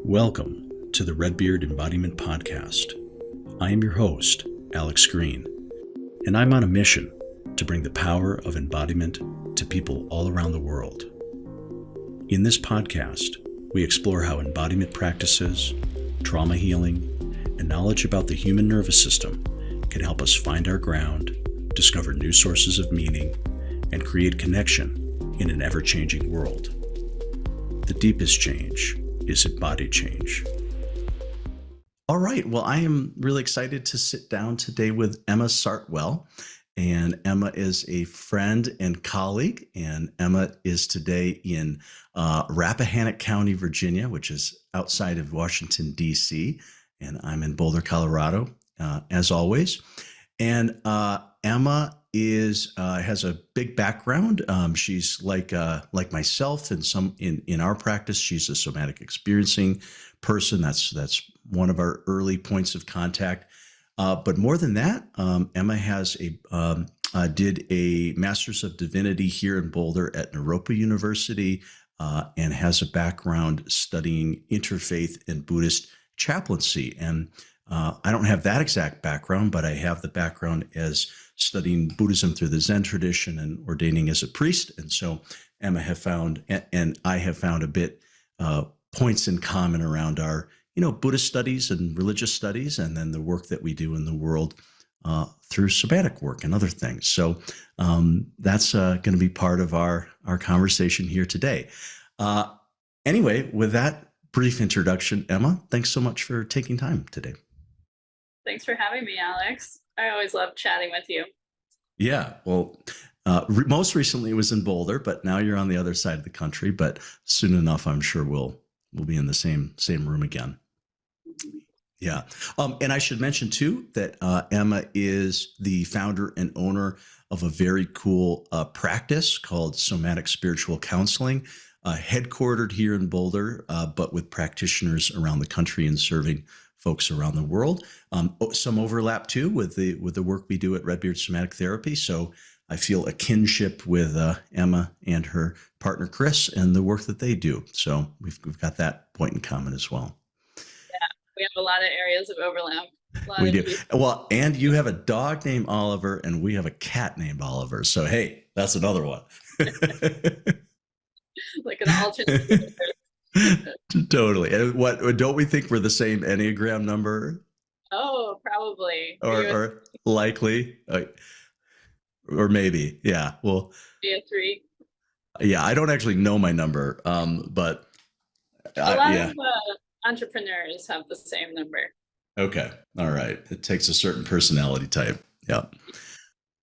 Welcome to the Red Beard Embodiment Podcast. I am your host, Alex Greene, and I'm on a mission to bring the power of embodiment to people all around the world. In this podcast, we explore how embodiment practices, trauma healing, and knowledge about the human nervous system can help us find our ground, discover new sources of meaning, and create connection in an ever-changing world. The deepest change is embodied change. All right. Well, I am really excited to sit down today with Emma Sartwell. And Emma is a friend and colleague. And Emma is today in Rappahannock County, Virginia, which is outside of Washington, D.C. And I'm in Boulder, Colorado, as always. And Emma has a big background. She's like myself, and in our practice, she's a somatic experiencing person. That's one of our early points of contact. But more than that, Emma did a Master's of Divinity here in Boulder at Naropa University, and has a background studying interfaith and Buddhist chaplaincy. And I don't have that exact background, but I have the background as studying Buddhism through the Zen tradition and ordaining as a priest. And so Emma have found, and I have found a bit points in common around our, Buddhist studies and religious studies, and then the work that we do in the world through somatic work and other things. So that's going to be part of our conversation here today. Anyway, with that brief introduction, Emma, thanks so much for taking time today. Thanks for having me, Alex. I always love chatting with you. Yeah, well, most recently it was in Boulder, but now you're on the other side of the country. But soon enough, I'm sure we'll be in the same room again. Yeah, and I should mention too that Emma is the founder and owner of a very cool practice called Somatic Spiritual Counseling, headquartered here in Boulder, but with practitioners around the country and serving folks around the world. Some overlap too with the work we do at Red Beard Somatic Therapy. So I feel a kinship with Emma and her partner Chris and the work that they do. So we've got that point in common as well. Yeah, we have a lot of areas of overlap. We do. Well, and you have a dog named Oliver, and we have a cat named Oliver. So hey, that's another one. Like an alternate. Totally. And what don't we think we're the same Enneagram number? Oh, probably. Or likely, or maybe. Yeah. Well, be a 3. Yeah, I don't actually know my number, but a lot of entrepreneurs have the same number. Okay. All right. It takes a certain personality type. Yeah.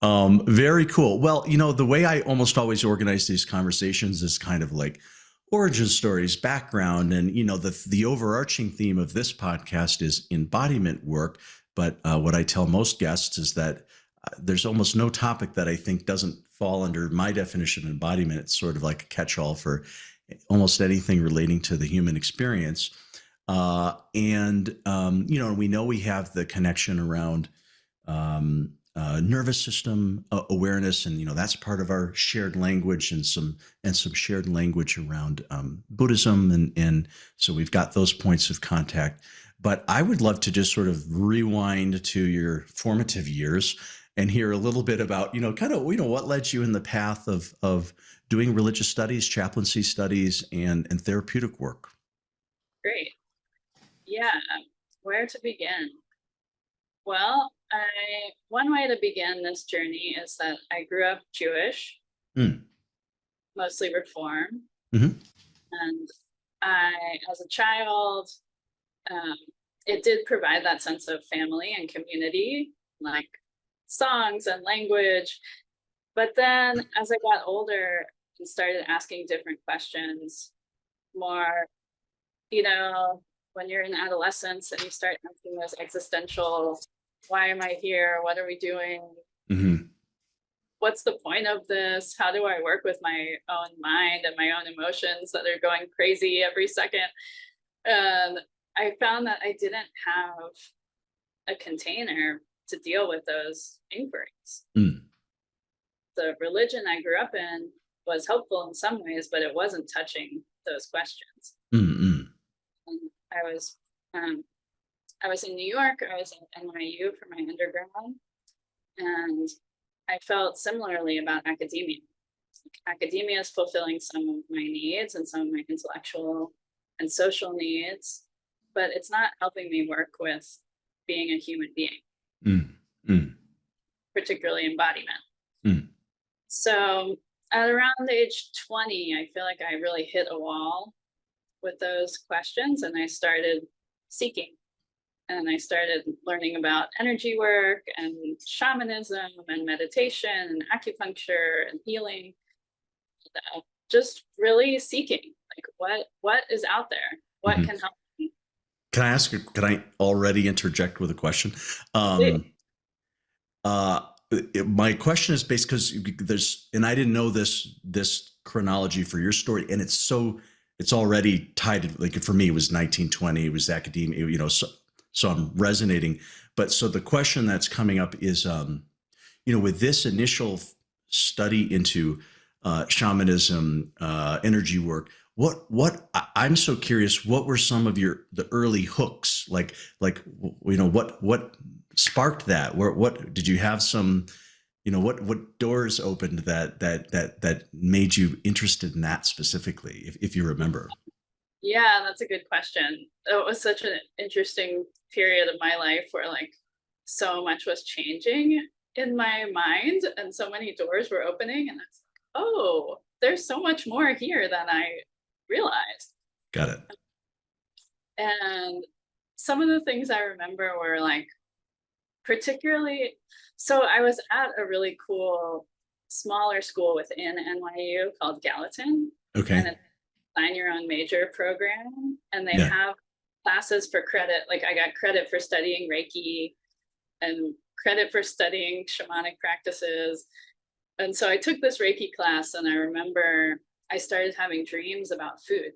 Very cool. Well, the way I almost always organize these conversations is kind of like origin stories, background, and the overarching theme of this podcast is embodiment work. But what I tell most guests is that there's almost no topic that I think doesn't fall under my definition of embodiment. It's sort of like a catch-all for almost anything relating to the human experience. And we know we have the connection around nervous system awareness, and that's part of our shared language, and some shared language around Buddhism, and so we've got those points of contact. But I would love to just sort of rewind to your formative years and hear a little bit about what led you in the path of doing religious studies, chaplaincy studies, and therapeutic work. Great. Yeah, where to begin? Well, one way to begin this journey is that I grew up Jewish, mostly Reform. Mm-hmm. And as a child, it did provide that sense of family and community, like songs and language. But then as I got older and started asking different questions, more, when you're in adolescence and you start asking those existential, why am I here? What are we doing? Mm-hmm. What's the point of this? How do I work with my own mind and my own emotions that are going crazy every second? And I found that I didn't have a container to deal with those inquiries. The religion I grew up in was helpful in some ways, but it wasn't touching those questions. Mm-hmm. And I was in New York. I was at NYU for my undergrad, and I felt similarly about academia. Academia is fulfilling some of my needs and some of my intellectual and social needs, but it's not helping me work with being a human being, particularly embodiment. So at around age 20, I feel like I really hit a wall with those questions, and I started seeking. And I started learning about energy work and shamanism and meditation and acupuncture and healing. Just really seeking, like what is out there? What can help me? Can I ask? Can I already interject with a question? My question is based because there's, and I didn't know this chronology for your story, and it's already tied. Like for me, it was 1920. It was academia. You know, so I'm resonating. But so the question that's coming up is, with this initial study into shamanism, energy work, what I'm so curious, what were some of the early hooks? Like, what sparked that? What did you have some, what doors opened that made you interested in that specifically, if you remember? Yeah, that's a good question. It was such an interesting period of my life where so much was changing in my mind and so many doors were opening, and I was like, oh, there's so much more here than I realized. Got it. And some of the things I remember were particularly, so I was at a really cool smaller school within NYU called Gallatin. Okay. And it's a design your own major program, and they have classes for credit. Like I got credit for studying Reiki and credit for studying shamanic practices. And so I took this Reiki class, and I remember I started having dreams about food,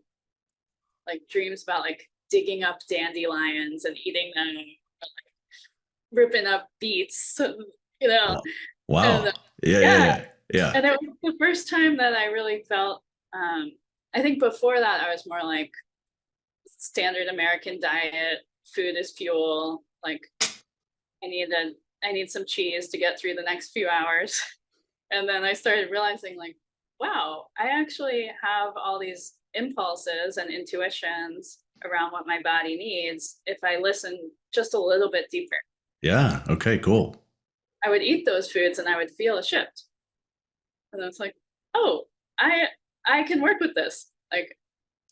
dreams about digging up dandelions and eating them, ripping up beets, Wow. And, Yeah. And it was the first time that I really felt, I think before that I was more like standard American diet, food is fuel. I need some cheese to get through the next few hours. And then I started realizing wow, I actually have all these impulses and intuitions around what my body needs if I listen just a little bit deeper. Yeah. Okay, cool. I would eat those foods and I would feel a shift. And it's oh, I can work with this. I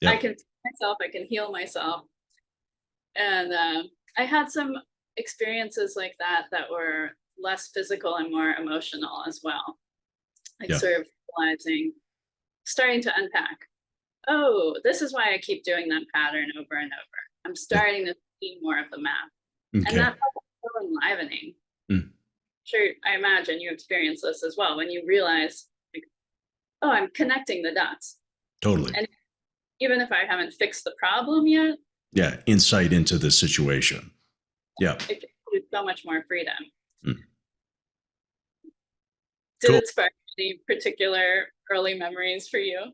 can feed myself, I can heal myself. And I had some experiences like that were less physical and more emotional as well. Sort of realizing, starting to unpack, oh, this is why I keep doing that pattern over and over. I'm starting to see more of the map. Okay. And that felt so enlivening. Sure, I imagine you experience this as well, when you realize, oh, I'm connecting the dots. Totally. And even if I haven't fixed the problem yet. Yeah, insight into the situation. Yeah. It gives you so much more freedom. Did it spark any particular early memories for you?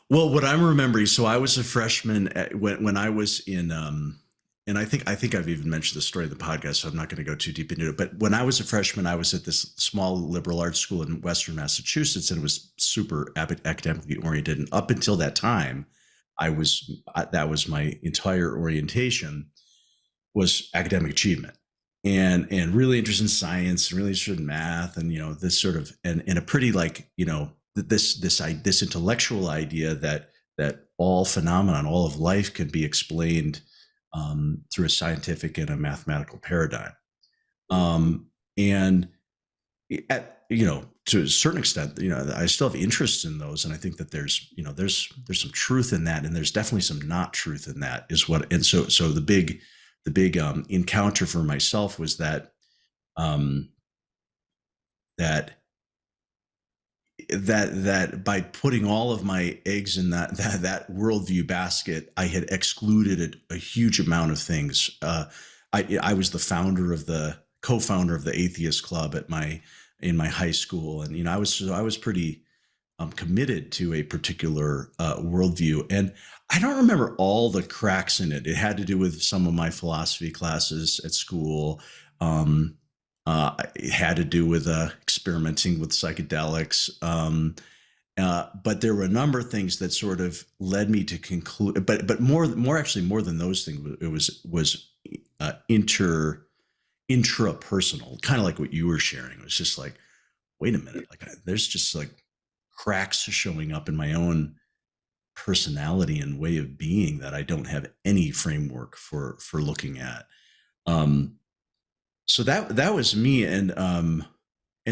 Well, what I'm remembering, so I was a freshman when I was in, and I think I've even mentioned the story of the podcast, so I'm not going to go too deep into it. But when I was a freshman, I was at this small liberal arts school in Western Massachusetts, and it was super academically oriented. And up until that time, that was my entire orientation, was academic achievement, and really interested in science, really interested in math, and this sort of and a pretty this intellectual idea that all phenomenon, all of life, can be explained through a scientific and a mathematical paradigm, and to a certain extent, I still have interests in those, and I think that there's some truth in that, and there's definitely some not truth in that is what. And so the big encounter for myself was that that by putting all of my eggs in that worldview basket, I had excluded a huge amount of things. I was the co-founder of the Atheist Club in my high school, and I was pretty committed to a particular worldview. And I don't remember all the cracks in it. It had to do with some of my philosophy classes at school. It had to do with experimenting with psychedelics. But there were a number of things that sort of led me to conclude. But more than those things, it was intrapersonal, kind of like what you were sharing. It was just like, wait a minute, like there's just like cracks showing up in my own personality and way of being that I don't have any framework for looking at. So that was me, and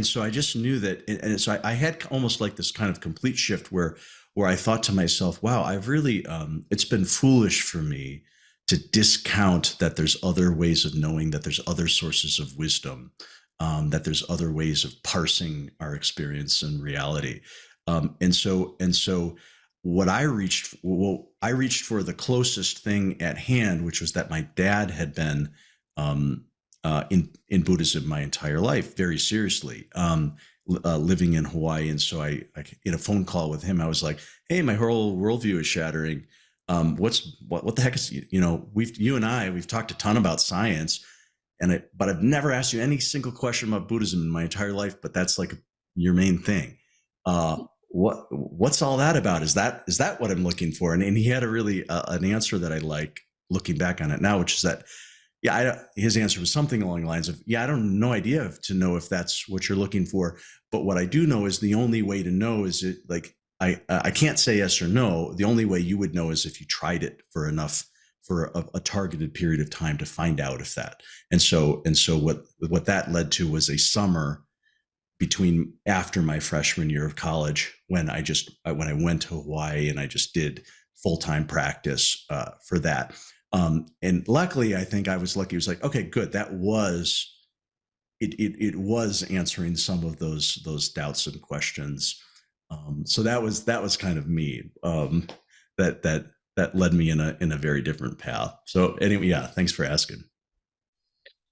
so I just knew that, and so I had almost like this kind of complete shift where I thought to myself, wow, I've really it's been foolish for me to discount that there's other ways of knowing, that there's other sources of wisdom, that there's other ways of parsing our experience and reality. And so what I reached for the closest thing at hand, which was that my dad had been in Buddhism my entire life, very seriously, living in Hawaii. And so I in a phone call with him, I was like, hey, my whole worldview is shattering. What the heck is, you and I, we've talked a ton about science, but I've never asked you any single question about Buddhism in my entire life, but that's like your main thing. What's all that about? Is that what I'm looking for? And he had a really an answer that I like looking back on it now, which is that, his answer was something along the lines of, I don't no idea to know if that's what you're looking for, but what I do know is the only way to know is it like, I can't say yes or no. The only way you would know is if you tried it for a targeted period of time to find out if that. And so what that led to was a summer after my freshman year of college, when I went to Hawaii and I just did full-time practice for that. And luckily, I think I was lucky. It was like, okay, good. That was it was answering some of those doubts and questions. So that was kind of me. That led me in a very different path. So anyway, thanks for asking.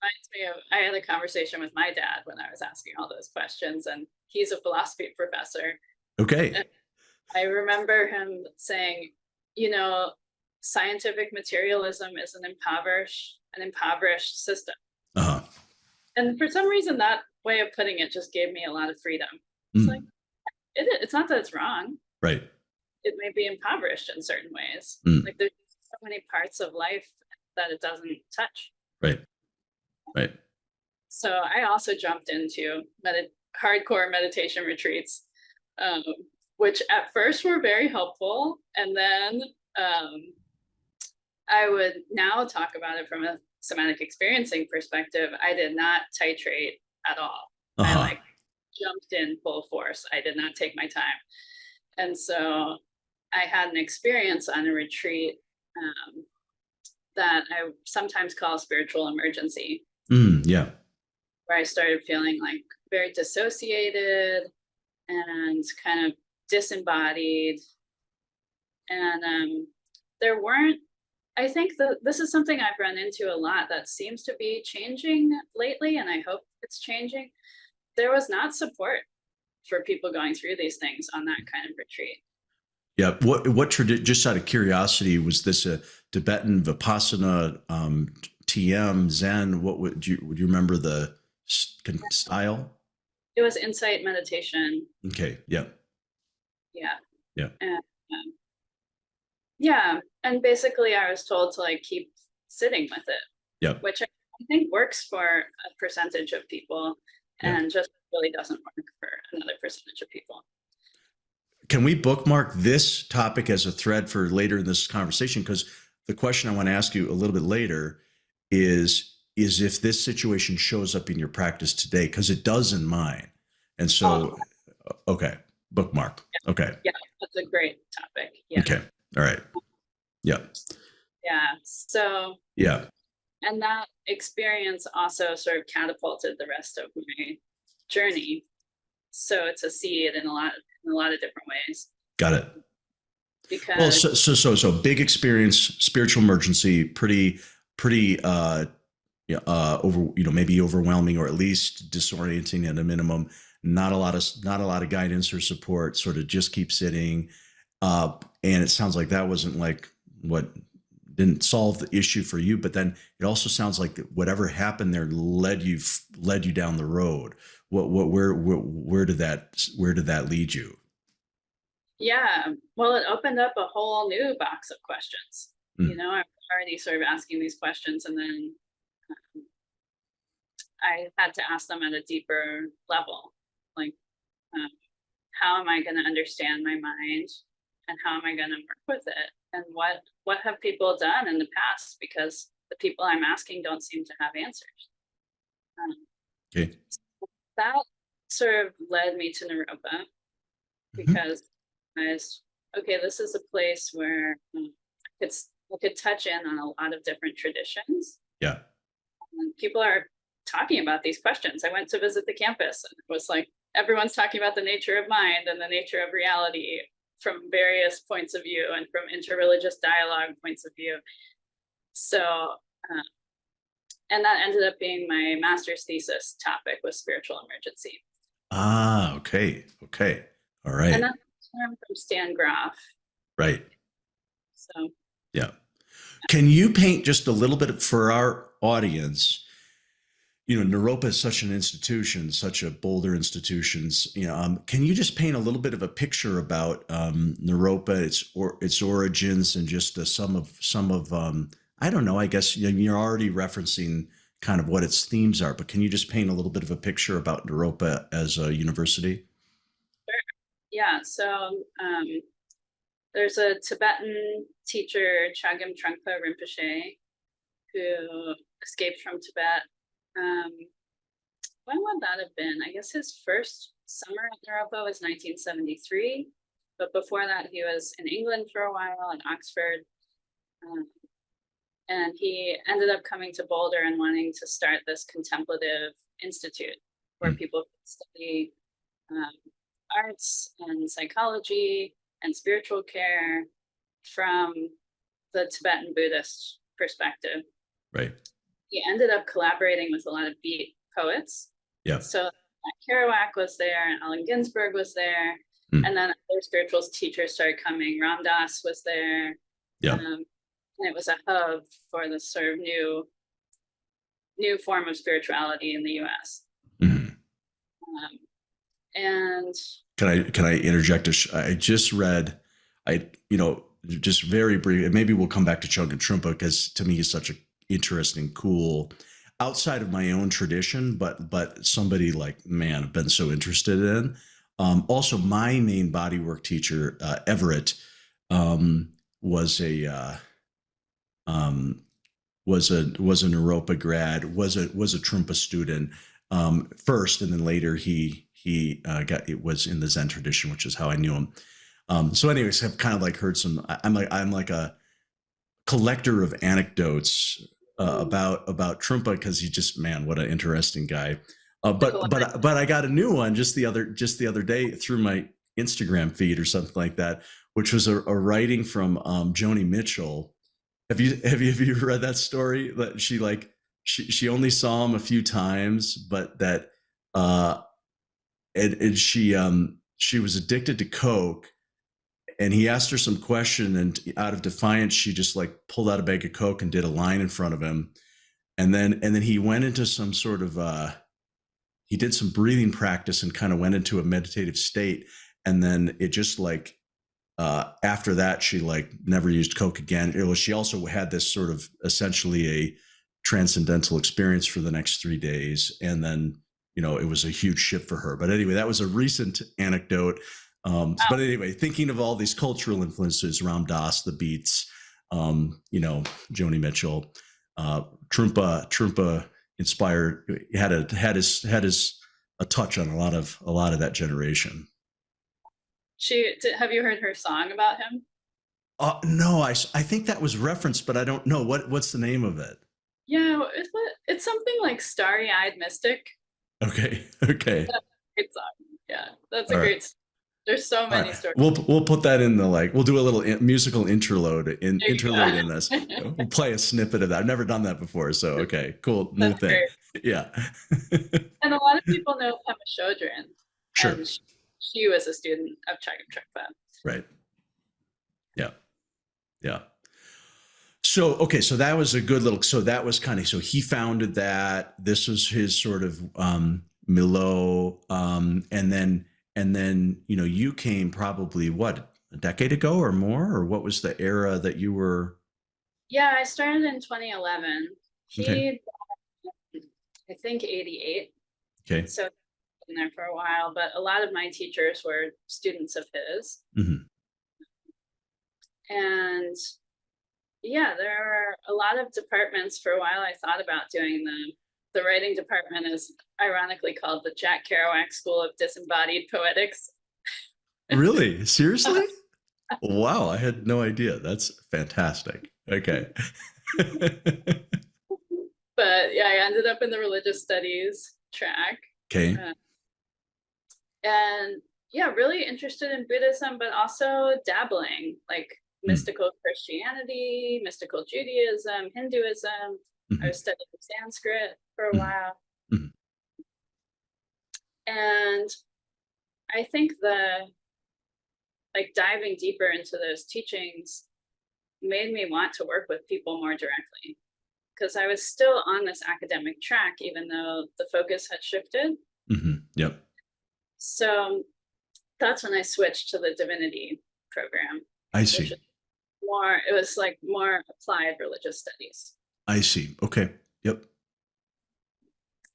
Reminds me of, I had a conversation with my dad when I was asking all those questions, and he's a philosophy professor. Okay. And I remember him saying, scientific materialism is an impoverished system. Uh-huh. And for some reason, that way of putting it just gave me a lot of freedom. It's like, it's not that it's wrong. Right. It may be impoverished in certain ways. Like there's so many parts of life that it doesn't touch. Right. Right. So I also jumped into hardcore meditation retreats, which at first were very helpful. And then I would now talk about it from a somatic experiencing perspective. I did not titrate at all. Uh-huh. I jumped in full force. I did not take my time. And so I had an experience on a retreat that I sometimes call spiritual emergency. Yeah. Where I started feeling like very dissociated and kind of disembodied. And there weren't, I think this is something I've run into a lot that seems to be changing lately, and I hope it's changing. There was not support for people going through these things on that kind of retreat. Yeah. What just out of curiosity, was this a Tibetan Vipassana, TM, Zen? Would you remember the style? It was insight meditation. Okay. Yeah. Yeah. Yeah. And, and basically I was told to like keep sitting with it. Yeah. Which I think works for a percentage of people, and just really doesn't work for another percentage of people. Can we bookmark this topic as a thread for later in this conversation? Because the question I want to ask you a little bit later is if this situation shows up in your practice today, because it does in mine. And so, okay, bookmark. Yeah. Okay. Yeah, that's a great topic. Yeah. Okay. All right. Yeah. Yeah. So. Yeah. And that experience also sort of catapulted the rest of my journey. So it's a seed in a lot of different ways. Got it. Because so big experience, spiritual emergency, pretty over, maybe overwhelming or at least disorienting at a minimum. not a lot of guidance or support, sort of just keep sitting. And it sounds like that wasn't like what didn't solve the issue for you, but then it also sounds like whatever happened there led you down the road. Where did that lead you? Yeah, well, it opened up a whole new box of questions. You know, I was already sort of asking these questions, and then I had to ask them at a deeper level, like, how am I going to understand my mind, and how am I going to work with it, and what have people done in the past, because the people I'm asking don't seem to have answers. Okay. That sort of led me to Naropa, because okay, this is a place where I could touch in on a lot of different traditions. Yeah. And people are talking about these questions. I went to visit the campus, and it was like everyone's talking about the nature of mind and the nature of reality from various points of view and from interreligious dialogue points of view. So, and that ended up being my master's thesis topic, was spiritual emergency. Ah, okay. All right. And that's a term from Stan Groff. Right. So, yeah. Can you paint just a little bit for our audience? You know, Naropa is such an institution, such a Boulder institution. You know, can you just paint a little bit of a picture about Naropa, its origins, and just some of I don't know. I guess you're already referencing kind of what its themes are, but can you just paint a little bit of a picture about Naropa as a university? Sure. Yeah. So there's a Tibetan teacher, Chogyam Trungpa Rinpoche, who escaped from Tibet. When would that have been? I guess his first summer at Naropa was 1973, but before that he was in England for a while, in Oxford, and he ended up coming to Boulder and wanting to start this contemplative institute where people could study arts and psychology and spiritual care from the Tibetan Buddhist perspective. Right. He ended up collaborating with a lot of beat poets. Yeah. So Kerouac was there, and Allen Ginsberg was there, and then other spiritual teachers started coming. Ram Dass was there. Yeah. And it was a hub for this sort of new form of spirituality in the U.S. And can I interject? I just read, just very brief, and maybe we'll come back to Chogyam Trungpa, because to me he's such a interesting, cool, outside of my own tradition, but somebody like, man, I've been so interested in. Also, my main bodywork teacher, Everett, was a Naropa grad, was a Trungpa student first, and then later he was in the Zen tradition, which is how I knew him. So anyways, I've kind of like heard some. I'm like a collector of anecdotes about Trungpa, because he's just, man, what an interesting guy. But I got a new one just the other day through my Instagram feed or something like that, which was a writing from Joni Mitchell. Have you read that story? That she only saw him a few times, but that and she was addicted to coke, and he asked her some question, and out of defiance, she just like pulled out a bag of coke and did a line in front of him, and then he went into some sort of he did some breathing practice and kind of went into a meditative state, and then it just like after that, she like never used coke again. She also had this sort of essentially a transcendental experience for the next 3 days, and then it was a huge shift for her. But anyway, that was a recent anecdote. But anyway, thinking of all these cultural influences, Ram Dass, the Beats, Joni Mitchell, Trungpa inspired, had a touch on a lot of that generation. Have you heard her song about him? No, I think that was referenced, but I don't know what's the name of it. Yeah, it's something like Starry-Eyed Mystic. Okay. That's a great song. Yeah, that's a great song. There's so many stories. We'll put that in we'll do a little musical interlude in this. We'll play a snippet of that. I've never done that before, so okay, cool, new thing. Great. Yeah. And a lot of people know Pema Chodron. Sure. And she was a student of Chogyam Trungpa. Right. Yeah. Yeah. So, okay. So that was a good little, so that was kind of, so he founded that. This was his sort of milieu. And then, you know, you came probably what, a decade ago or more, or what was the era that you were? Yeah, I started in 2011. Okay. I think 88. Okay. So I've been there for a while, but a lot of my teachers were students of his. Mm-hmm. And yeah, there are a lot of departments. For a while I thought about doing them. The writing department is ironically called the Jack Kerouac School of Disembodied Poetics. Really? Seriously? Wow, I had no idea. That's fantastic. Okay. But yeah, I ended up in the religious studies track. Okay. And yeah, really interested in Buddhism, but also dabbling, like mystical Christianity, mystical Judaism, Hinduism. I was studying Sanskrit for a while. And I think diving deeper into those teachings made me want to work with people more directly, because I was still on this academic track, even though the focus had shifted. Yep. So that's when I switched to the divinity program. I see. It was like more applied religious studies. I see. Okay. Yep.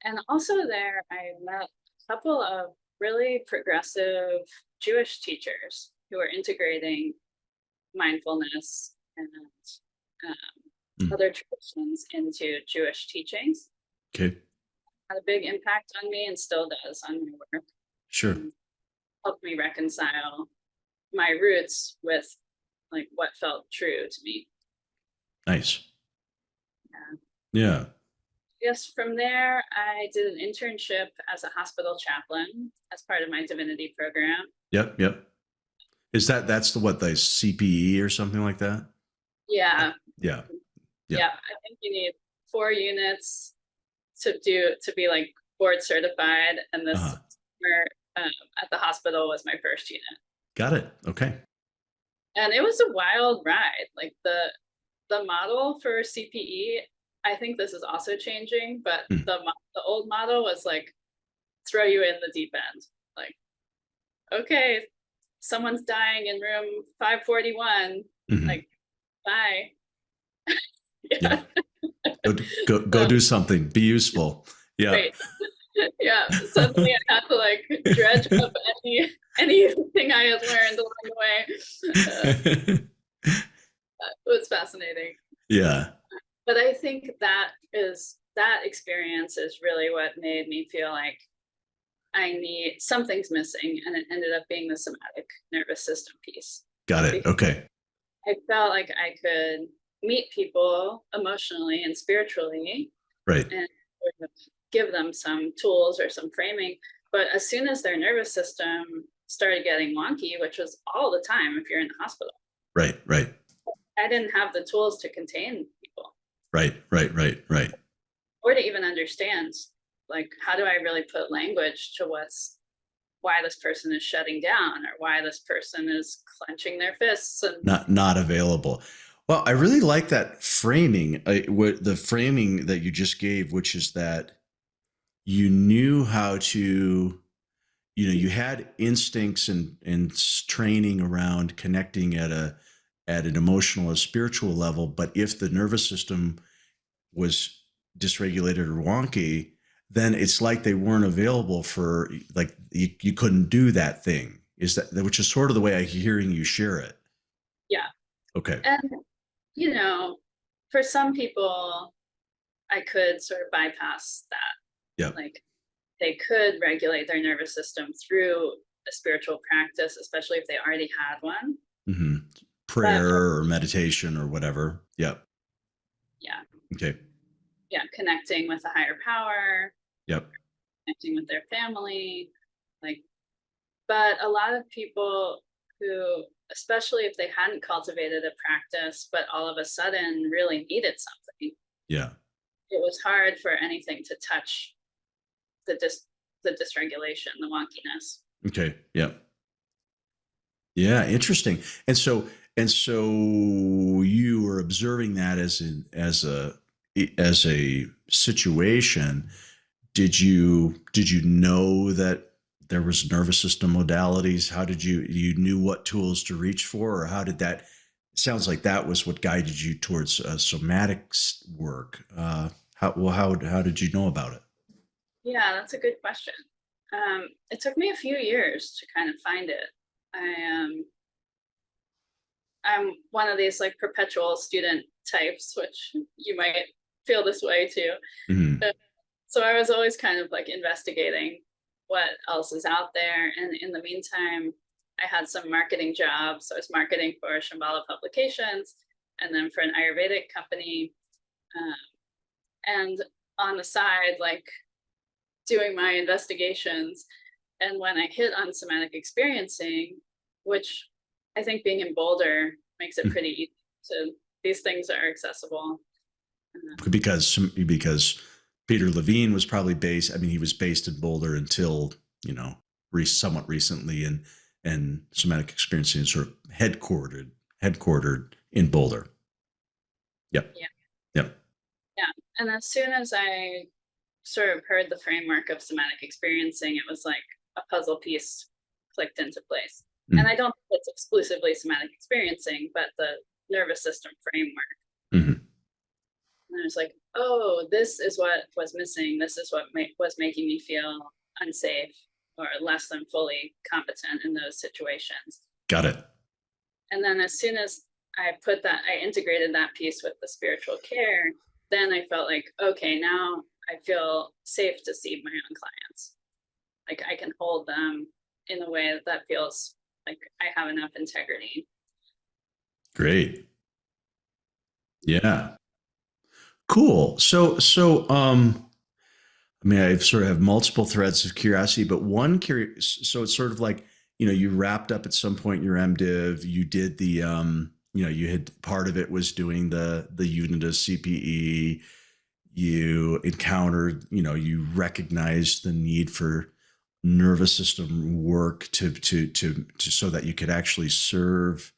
And also there, I met a couple of really progressive Jewish teachers who were integrating mindfulness and other traditions into Jewish teachings. Okay. Had a big impact on me and still does on my work. Sure. Helped me reconcile my roots with like what felt true to me. Nice. Yeah. Yeah. Yes, from there, I did an internship as a hospital chaplain as part of my divinity program. Yep. Yep. Is that's the CPE or something like that? Yeah. Yeah. Yeah. I think you need 4 units to be like board certified, and this summer, at the hospital was my first unit. Got it. Okay. And it was a wild ride. Like the model for CPE, I think this is also changing, but the old model was like throw you in the deep end. Like, okay, someone's dying in room 541. Like, bye. Yeah. Go do something. Be useful. Yeah. Right. Yeah. Suddenly I had to like dredge up anything I had learned along the way. It was fascinating. Yeah. But I think that experience is really what made me feel like something's missing, and it ended up being the somatic nervous system piece. Got it. Okay. I felt like I could meet people emotionally and spiritually, right, and give them some tools or some framing. But as soon as their nervous system started getting wonky, which was all the time if you're in the hospital, right, I didn't have the tools to contain people. Right. Or to even understand, like, how do I really put language to why this person is shutting down, or why this person is clenching their fists and not available. Well, I really like that framing, the framing that you just gave, which is that you knew how to, you had instincts and training around connecting at an emotional or spiritual level. But if the nervous system was dysregulated or wonky, then it's like they weren't available for, like, you couldn't do that thing. Which is sort of the way I'm hearing you share it. Yeah. Okay. And, for some people, I could sort of bypass that. Yeah. Like, they could regulate their nervous system through a spiritual practice, especially if they already had one. Mm-hmm. Prayer or meditation or whatever. Yep. Yeah. Okay. Yeah. Connecting with a higher power. Yep. Connecting with their family. But a lot of people who, especially if they hadn't cultivated a practice, but all of a sudden really needed something. Yeah. It was hard for anything to touch the dysregulation, the wonkiness. Okay. Yeah. Yeah. Interesting. And so you were observing that as a situation. Did you know that there was nervous system modalities? How did you knew what tools to reach for, or how did that? It sounds like that was what guided you towards somatic work. How did you know about it? Yeah, that's a good question. It took me a few years to kind of find it. I'm one of these like perpetual student types, which you might feel this way too. Mm-hmm. So I was always kind of like investigating what else is out there. And in the meantime, I had some marketing jobs. I was marketing for Shambhala Publications and then for an Ayurvedic company. And on the side, like doing my investigations. And when I hit on somatic experiencing, which I think being in Boulder makes it pretty easy to, these things are accessible. Because Peter Levine was probably based. I mean, he was based in Boulder until somewhat recently, and somatic experiencing is sort of headquartered in Boulder. Yep. Yeah. Yep. Yeah. And as soon as I sort of heard the framework of somatic experiencing, it was like a puzzle piece clicked into place. And I don't think it's exclusively somatic experiencing, but the nervous system framework. Mm-hmm. And I was like, oh, this is what was missing. This is what was making me feel unsafe or less than fully competent in those situations. Got it. And then as soon as I integrated that piece with the spiritual care, then I felt like, okay, now I feel safe to see my own clients. Like I can hold them in a way that feels like I have enough integrity. Great. Yeah. Cool. So I mean, I sort of have multiple threads of curiosity, but one curious. So it's sort of like, you wrapped up at some point in your MDiv. You did the, you had part of it was doing the Unitas CPE. You encountered, you recognized the need for nervous system work to so that you could actually serve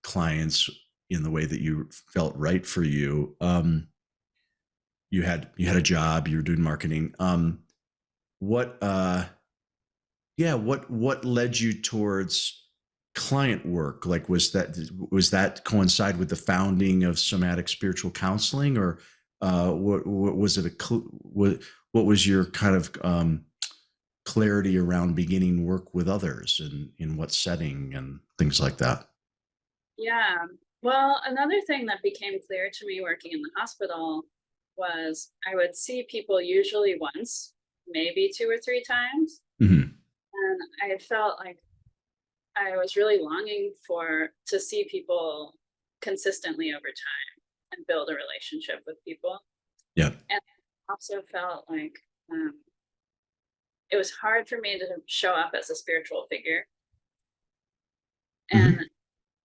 clients in the way that you felt right for you. You had a job, you were doing marketing. What led you towards client work? Like, was that coincide with the founding of somatic spiritual counseling, or what was it what was your kind of clarity around beginning work with others, and in what setting and things like that? Yeah. Well, another thing that became clear to me working in the hospital was I would see people usually once, maybe 2 or 3 times. Mm-hmm. And I felt like I was really longing to see people consistently over time and build a relationship with people. Yeah. And I also felt like it was hard for me to show up as a spiritual figure. And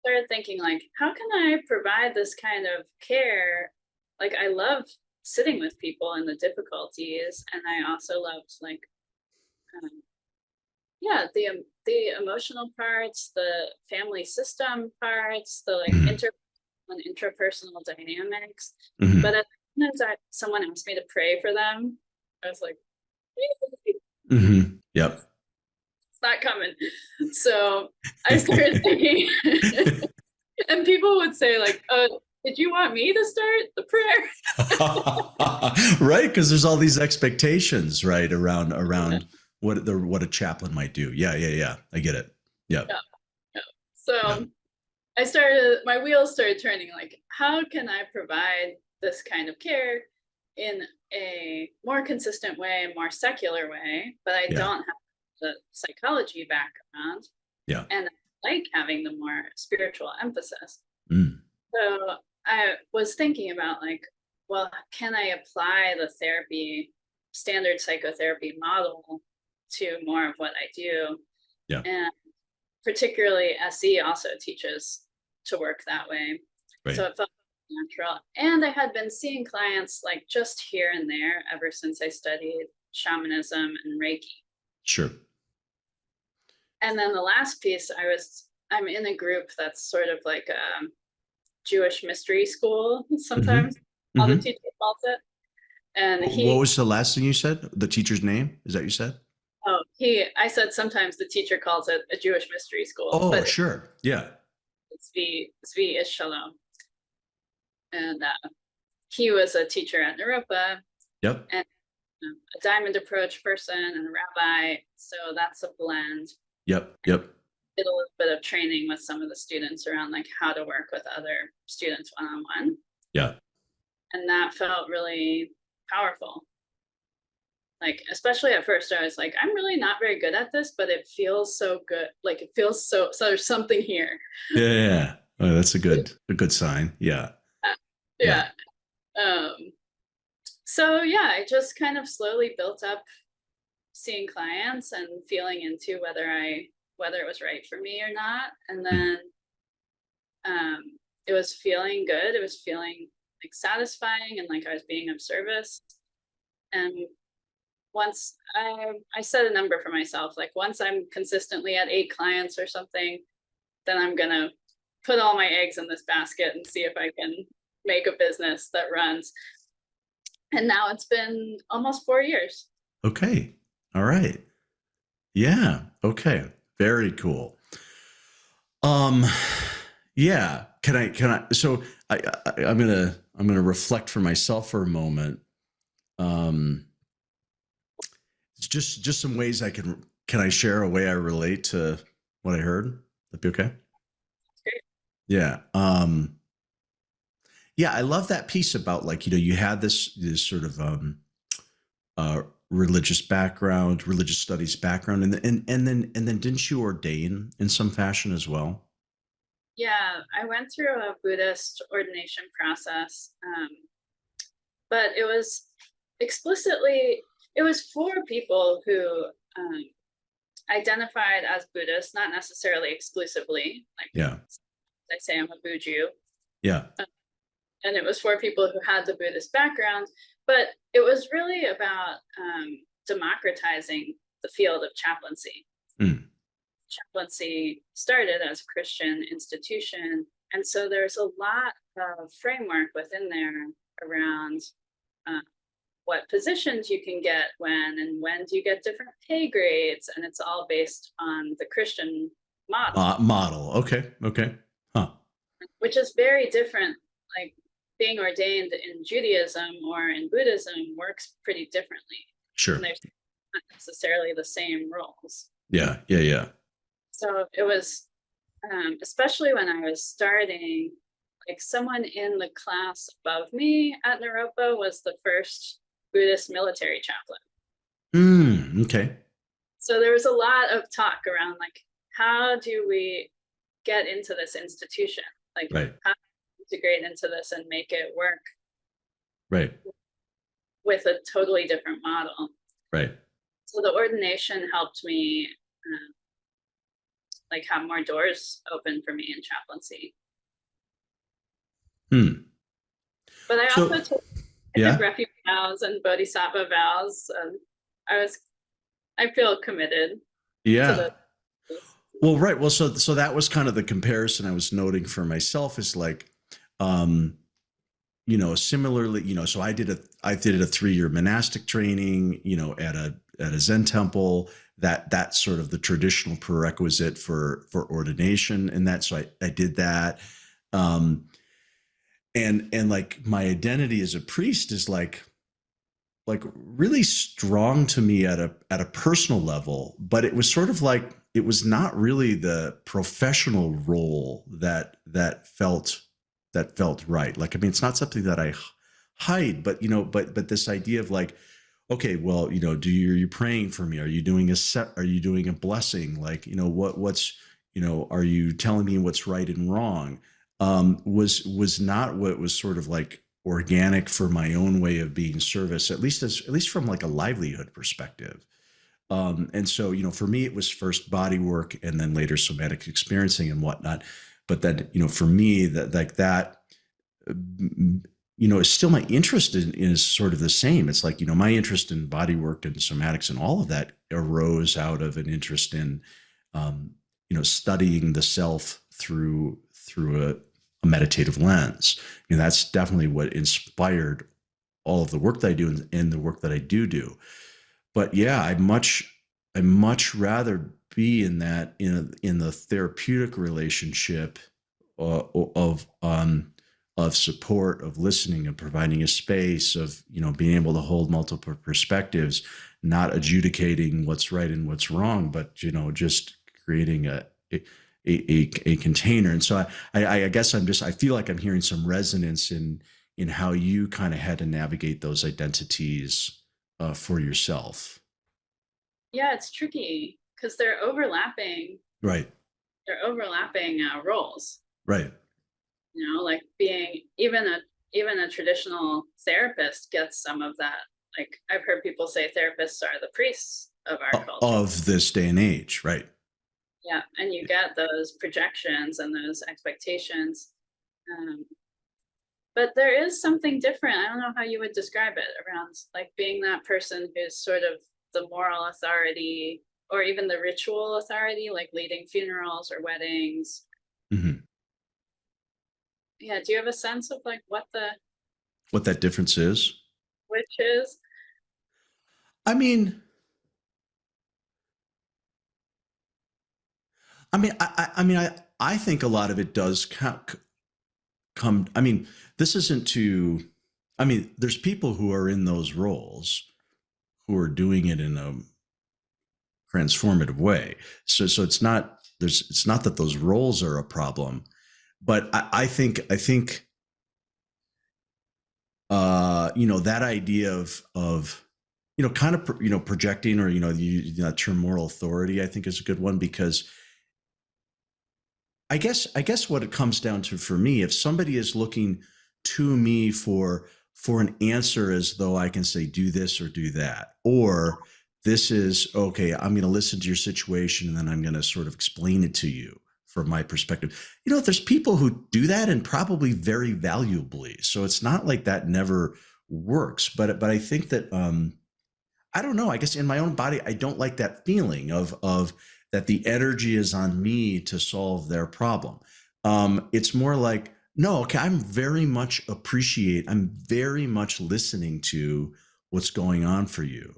started thinking like, how can I provide this kind of care? Like I love sitting with people in the difficulties, and I also loved like the emotional parts, the family system parts, the like interpersonal dynamics. Mm-hmm. But as soon as someone asked me to pray for them, I was like, Yep. it's not coming. So I started thinking, and people would say like, did you want me to start the prayer? Right, because there's all these expectations, right, around what a chaplain might do. Yeah. I get it. Yeah. So my wheels started turning like, how can I provide this kind of care in a more consistent way, a more secular way, but I don't have the psychology background. Yeah. And I like having the more spiritual emphasis. So I was thinking about like, well, can I apply the standard psychotherapy model to more of what I do? Yeah. And particularly SE also teaches to work that way. Right. So it felt natural. And I had been seeing clients like just here and there ever since I studied shamanism and Reiki. Sure. And then the last piece, I'm in a group that's sort of like a Jewish mystery school sometimes, how the teacher calls it. And what was the last thing you said? The teacher's name? Is that you said? Oh, I said sometimes the teacher calls it a Jewish mystery school. Oh, but sure. Yeah. It's Zvi is Shalom. And he was a teacher at Naropa. Yep. And a diamond approach person and a rabbi. So that's a blend. Yep. Did a little bit of training with some of the students around like how to work with other students one-on-one. Yeah. And that felt really powerful. Like, especially at first, I was like, I'm really not very good at this, but it feels so good. Like, it feels so there's something here. Yeah. Oh, that's a good sign. Yeah. Yeah. So yeah, I just kind of slowly built up seeing clients and feeling into whether it was right for me or not. And then it was feeling good. It was feeling like satisfying and like I was being of service. And once I set a number for myself, like once I'm consistently at 8 clients or something, then I'm going to put all my eggs in this basket and see if I can make a business that runs. And now it's been almost 4 years. Okay. All right. Yeah. Okay. Very cool. Yeah. Can I, so I'm going to reflect for myself for a moment. It's just some ways can I share a way I relate to what I heard? That'd be okay. Great. Yeah. Yeah. I love that piece about like, you had this sort of, religious studies background. And then didn't you ordain in some fashion as well? Yeah, I went through a Buddhist ordination process, but it was for people who identified as Buddhist, not necessarily exclusively. Like, yeah, I say I'm a Buju. Yeah. And it was for people who had the Buddhist background, but it was really about democratizing the field of chaplaincy. Chaplaincy started as a Christian institution, and so there's a lot of framework within there around what positions you can get when do you get different pay grades, and it's all based on the Christian model. Okay. Huh. Which is very different. Like, being ordained in Judaism or in Buddhism works pretty differently. Sure. And there's not necessarily the same roles. Yeah. So it was, especially when I was starting, like someone in the class above me at Naropa was the first Buddhist military chaplain. Okay. So there was a lot of talk around like, how do we get into this institution? Like, right. How do we integrate into this and make it work? Right. With a totally different model. Right. So the ordination helped me like have more doors open for me in chaplaincy. But I also took refuge vows and bodhisattva vows, and I feel committed. Yeah. Well, right. Well, so that was kind of the comparison I was noting for myself is like, similarly, so I did a 3-year monastic training, at a Zen temple. That's sort of the traditional prerequisite for ordination, and so I did that. And like my identity as a priest is like really strong to me at a personal level, but it was sort of like it was not really the professional role that felt right. Like, I mean, it's not something that I hide, but but this idea of like, okay, well, are you praying for me? Are you doing are you doing a blessing? Like, what's are you telling me what's right and wrong? Was not what was sort of like organic for my own way of being service, at least from like a livelihood perspective. And so, for me, it was first body work and then later somatic experiencing and whatnot. But then, for me, is still my interest is sort of the same. It's like, my interest in body work and somatics and all of that arose out of an interest in studying the self through a meditative lens. That's definitely what inspired all of the work that I do and the work that I do. But yeah, I much rather be in that in the therapeutic relationship of support, of listening, of providing a space, of being able to hold multiple perspectives, not adjudicating what's right and what's wrong, but just creating a container. And so I guess I feel like I'm hearing some resonance in how you kind of had to navigate those identities for yourself. Yeah, it's tricky because they're overlapping. Right. They're overlapping roles. Right. Like being even a traditional therapist gets some of that. Like I've heard people say therapists are the priests of our culture. Of this day and age, right? Yeah, and you get those projections and those expectations. But there is something different. I don't know how you would describe it around like being that person who's sort of the moral authority or even the ritual authority, like leading funerals or weddings. Mm-hmm. Yeah. Do you have a sense of like what that difference is? Which is? I mean, I think a lot of it does come. I mean, this isn't to. I mean, there's people who are in those roles who are doing it in a transformative way. So it's not that those roles are a problem, but I think that idea of kind of projecting, or that term moral authority, I think is a good one, because I guess what it comes down to for me, if somebody is looking to me for an answer, as though I can say do this or do that, or this is okay, I'm going to listen to your situation and then I'm going to sort of explain it to you from my perspective. There's people who do that, and probably very valuably. So it's not like that never works, but I think that I don't know, I guess in my own body, I don't like that feeling of that the energy is on me to solve their problem. It's more like, no, okay, I'm very much listening to what's going on for you.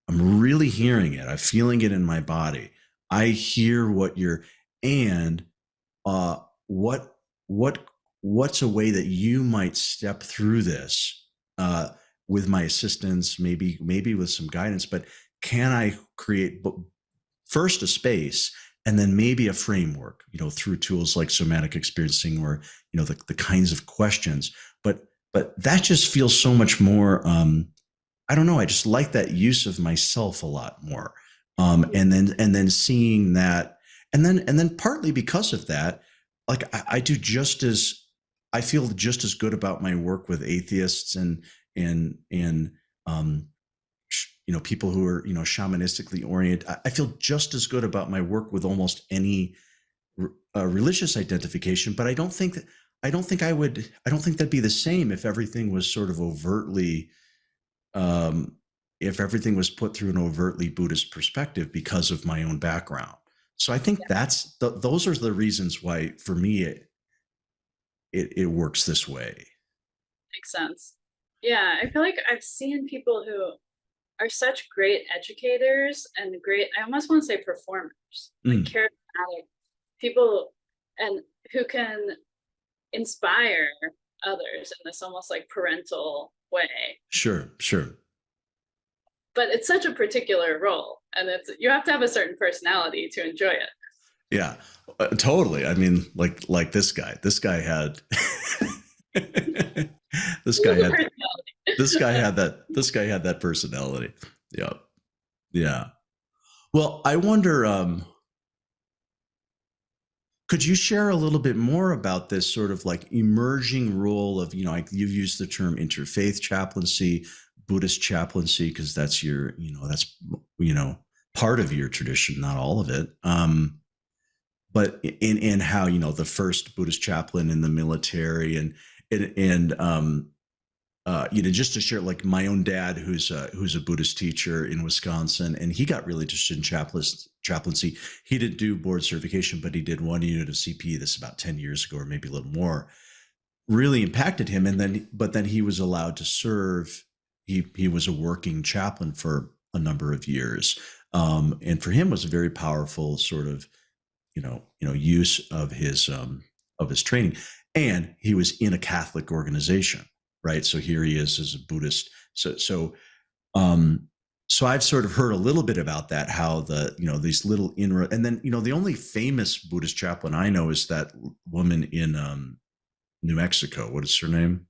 I'm really hearing it. I'm feeling it in my body. I hear and what's a way that you might step through this with my assistance, maybe with some guidance, but can I create first a space and then maybe a framework, through tools like somatic experiencing, or, the kinds of questions, but that just feels so much more, I don't know. I just like that use of myself a lot more. And then seeing that, and then partly because of that, like I feel just as good about my work with atheists and people who are, shamanistically oriented. I feel just as good about my work with almost any religious identification, but I don't think that'd be the same if everything was sort of overtly, if everything was put through an overtly Buddhist perspective, because of my own background. So I think those are the reasons why, for me, it works this way. Makes sense. Yeah, I feel like I've seen people who are such great educators and great, I almost want to say performers, like charismatic people, and who can inspire others in this almost like parental way. Sure. But it's such a particular role, and you have to have a certain personality to enjoy it. Yeah, totally. I mean, like this guy had this guy had that personality. Yeah. Well, I wonder, could you share a little bit more about this sort of like emerging role of, you've used the term interfaith chaplaincy, Buddhist chaplaincy, because that's your, that's part of your tradition, not all of it. But in how, the first Buddhist chaplain in the military, and just to share, like my own dad, who's a Buddhist teacher in Wisconsin, and he got really interested in chaplaincy. He didn't do board certification, but he did 1 unit of CP. This about 10 years ago, or maybe a little more. Really impacted him, but then he was allowed to serve. He was a working chaplain for a number of years, and for him was a very powerful sort of use of his training. And he was in a Catholic organization, right? So here he is as a Buddhist. So I've sort of heard a little bit about that, how these little inroads. And then the only famous Buddhist chaplain I know is that woman in New Mexico. What is her name?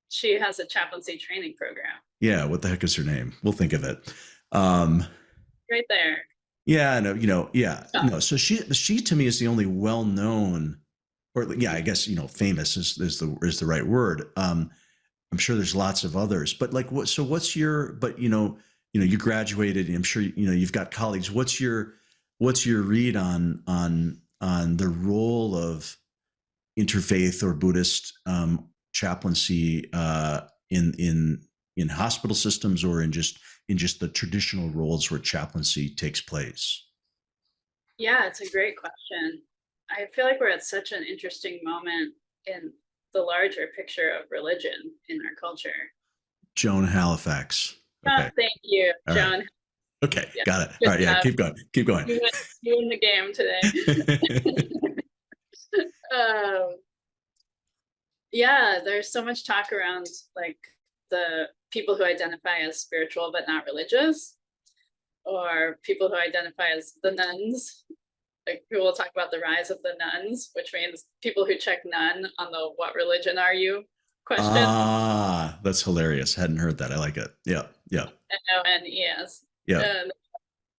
She has a chaplaincy training program. Yeah, what the heck is her name? We'll think of it. Right there. Yeah, no, yeah. Oh. No, so she to me is the only well-known, or yeah, I guess famous is the right word. I'm sure there's lots of others, but like what's your, but you graduated, I'm sure you've got colleagues. What's your read on the role of interfaith or Buddhist chaplaincy in hospital systems, or in just the traditional roles where chaplaincy takes place? Yeah, it's a great question. I feel like we're at such an interesting moment in the larger picture of religion in our culture. Joan Halifax. Okay. Oh, thank you, all Joan. Right. Okay, yeah. Got it. Good all right, yeah, keep going. You win the game today. Yeah, there's so much talk around like the people who identify as spiritual but not religious, or people who identify as the nuns. Like, we will talk about the rise of the nuns, which means people who check nun on the "what religion are you" question. Ah, that's hilarious. Hadn't heard that. I like it. Yeah. NONES. Yeah. And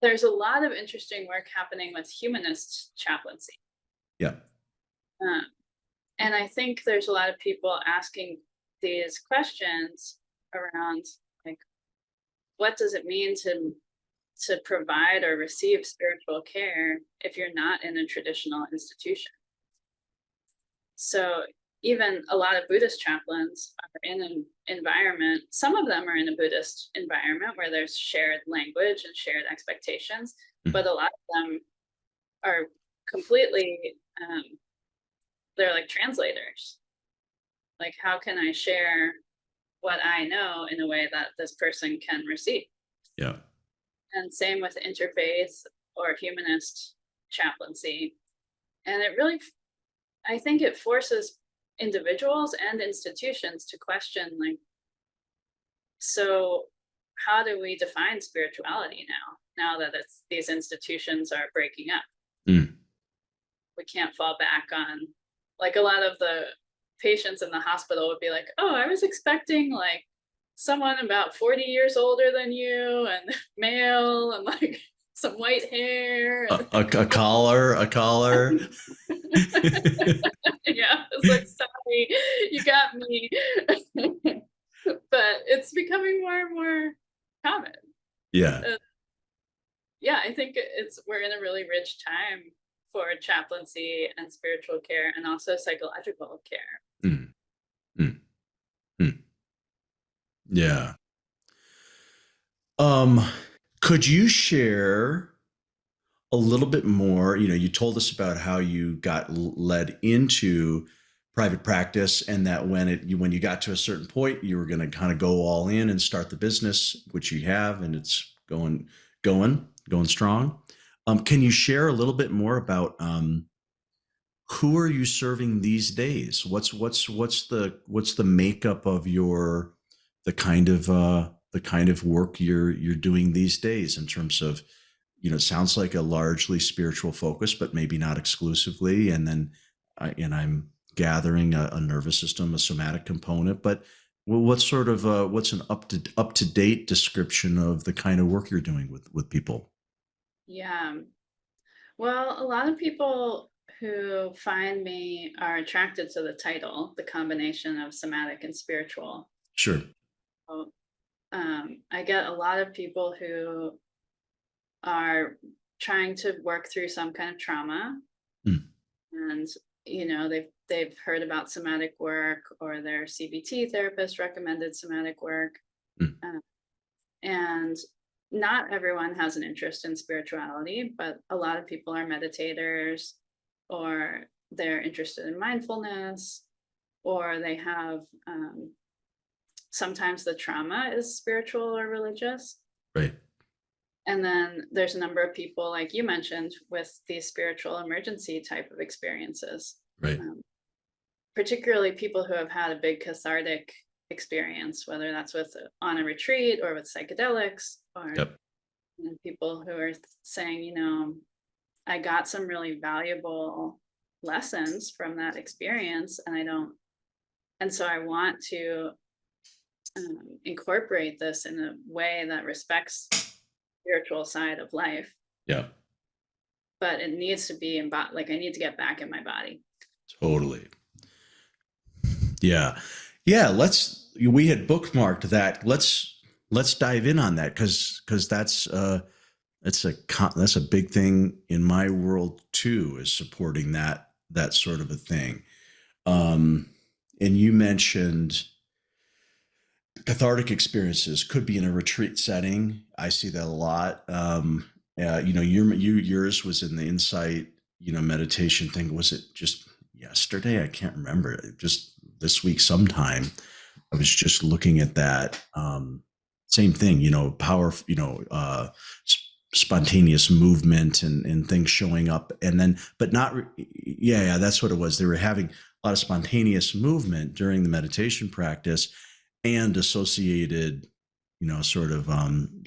there's a lot of interesting work happening with humanist chaplaincy. Yeah. And I think there's a lot of people asking these questions around, like, what does it mean to provide or receive spiritual care if you're not in a traditional institution? So even a lot of Buddhist chaplains are in an environment, some of them are in a Buddhist environment where there's shared language and shared expectations, but a lot of them are completely, they're like translators. Like, how can I share what I know in a way that this person can receive? Yeah. And same with interfaith or humanist chaplaincy. And it really, I think it forces individuals and institutions to question, like, so how do we define spirituality now that these institutions are breaking up? We can't fall back on, like, a lot of the patients in the hospital would be like, oh, I was expecting like someone about 40 years older than you and male and like some white hair. And a collar. Yeah, it's like, sorry, you got me. But it's becoming more and more common. Yeah. Yeah, I think we're in a really rich time for chaplaincy and spiritual care, and also psychological care. Yeah. Could you share a little bit more? You told us about how you got led into private practice, and that when you got to a certain point, you were going to kind of go all in and start the business, which you have, and it's going strong. Can you share a little bit more about who are you serving these days? What's the makeup of the kind of work you're doing these days, in terms of, it sounds like a largely spiritual focus, but maybe not exclusively. And then I'm gathering a nervous system, a somatic component, but what's an up to date description of the kind of work you're doing with people? Yeah. Well, a lot of people who find me are attracted to the title, the combination of somatic and spiritual. Sure. So, I get a lot of people who are trying to work through some kind of trauma and they've heard about somatic work, or their CBT therapist recommended somatic work. Mm. And not everyone has an interest in spirituality, but a lot of people are meditators, or they're interested in mindfulness, or they have, sometimes the trauma is spiritual or religious. Right. And then there's a number of people, like you mentioned, with these spiritual emergency type of experiences. Right. Particularly people who have had a big cathartic experience, whether that's on a retreat or with psychedelics, or Yep. people who are saying, I got some really valuable lessons from that experience, and so I want to incorporate this in a way that respects spiritual side of life. Yeah. But it needs to be like I need to get back in my body. Totally. Yeah. We had bookmarked that. Let's dive in on that, because that's a big thing in my world too, is supporting that sort of a thing. And you mentioned cathartic experiences could be in a retreat setting. I see that a lot. Yours was in the insight, meditation thing. Was it just yesterday? I can't remember. Just this week sometime, I was just looking at that. Same thing, power, spontaneous movement and things showing up, and then, but not, that's what it was. They were having a lot of spontaneous movement during the meditation practice, and associated, sort of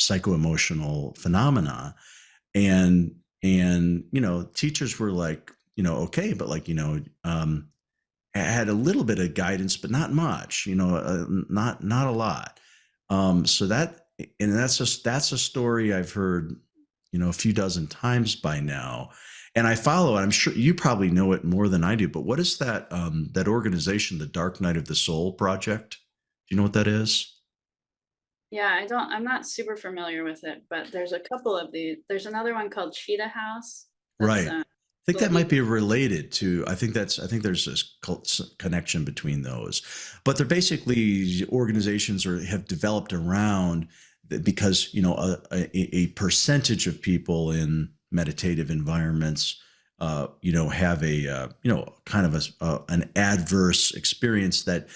psycho-emotional phenomena. And teachers were like, okay, but like, had a little bit of guidance, but not much, not a lot. So that's a story I've heard, a few dozen times by now. And I follow it. I'm sure you probably know it more than I do, but what is that, that organization, the Dark Night of the Soul Project? Do you know what that is? Yeah, I'm not super familiar with it, but there's a couple of there's another one called Cheetah House. Right. I think that might be Believe- related to, I think there's this connection between those, but they're basically organizations have developed around because, a percentage of people in meditative environments, have a, kind of an adverse experience that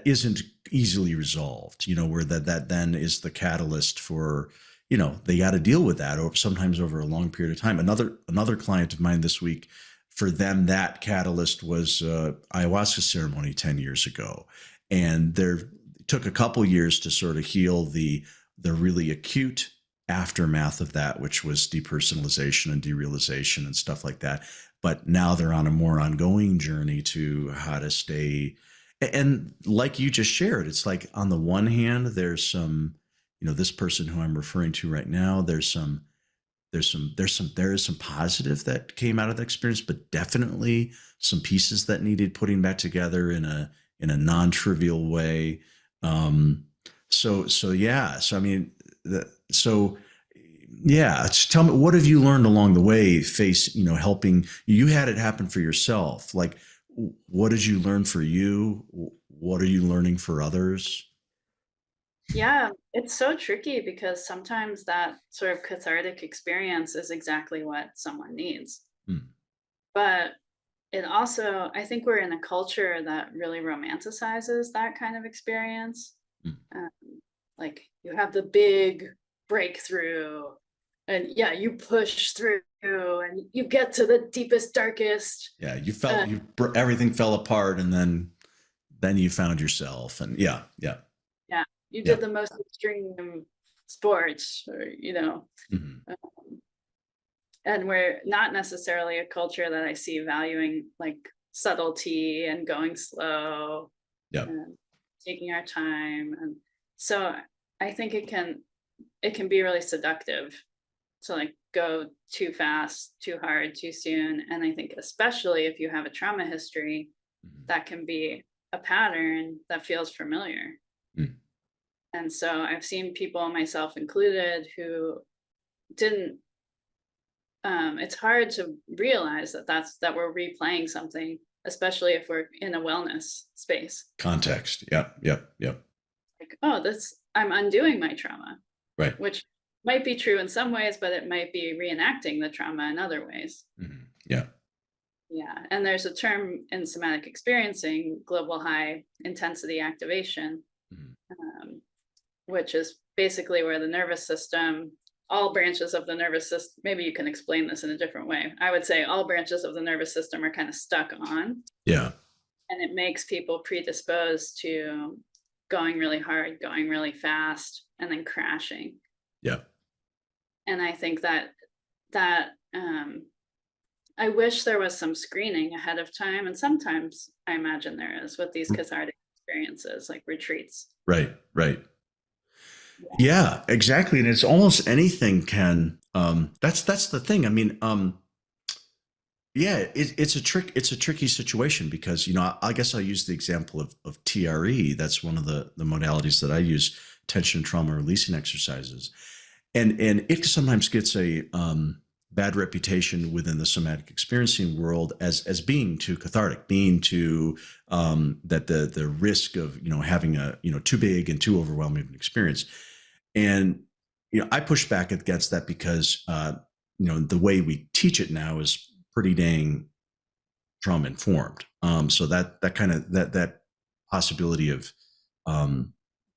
isn't easily resolved, where that then is the catalyst for, they got to deal with that, or sometimes over a long period of time. Another client of mine this week, for them, that catalyst was ayahuasca ceremony 10 years ago. And there took a couple years to sort of heal the really acute aftermath of that, which was depersonalization and derealization and stuff like that. But now they're on a more ongoing journey to how to stay. And like you just shared, it's like, on the one hand, there's some, this person who I'm referring to right now, there is some positive that came out of the experience, but definitely some pieces that needed putting back together in a non-trivial way. Tell me, what have you learned along the way, helping, you had it happen for yourself. Like, what did you learn for you? What are you learning for others? Yeah, it's so tricky, because sometimes that sort of cathartic experience is exactly what someone needs. But it also, I think we're in a culture that really romanticizes that kind of experience. Like, you have the big breakthrough, and you push through, and you get to the deepest, darkest. Yeah, you felt everything fell apart, and then you found yourself, and you did the most extreme sports, or and we're not necessarily a culture that I see valuing like subtlety and going slow, and taking our time. And so I think it can be really seductive to like go too fast, too hard, too soon. And I think especially if you have a trauma history, that can be a pattern that feels familiar. And so I've seen people, myself included, who didn't it's hard to realize that we're replaying something, especially if we're in a wellness space. Context. Yep. Like, oh, I'm undoing my trauma. Right. Which might be true in some ways, but it might be reenacting the trauma in other ways. Mm-hmm. Yeah. Yeah. And there's a term in somatic experiencing, global high intensity activation, which is basically where the nervous system, all branches of the nervous system, maybe you can explain this in a different way. I would say all branches of the nervous system are kind of stuck on. Yeah. And it makes people predisposed to going really hard, going really fast, and then crashing. Yeah. And I think that I wish there was some screening ahead of time. And sometimes I imagine there is with these cathartic experiences, like retreats. Right. Yeah, exactly. And it's almost anything can, that's the thing. I mean, yeah, it's a tricky situation because, I guess I'll use the example of TRE. That's one of the modalities that I use, tension trauma releasing exercises. And it sometimes gets a bad reputation within the somatic experiencing world as being too cathartic, being too that the risk of having a too big and too overwhelming of an experience. And I push back against that because the way we teach it now is pretty dang trauma informed. So that kind of that possibility of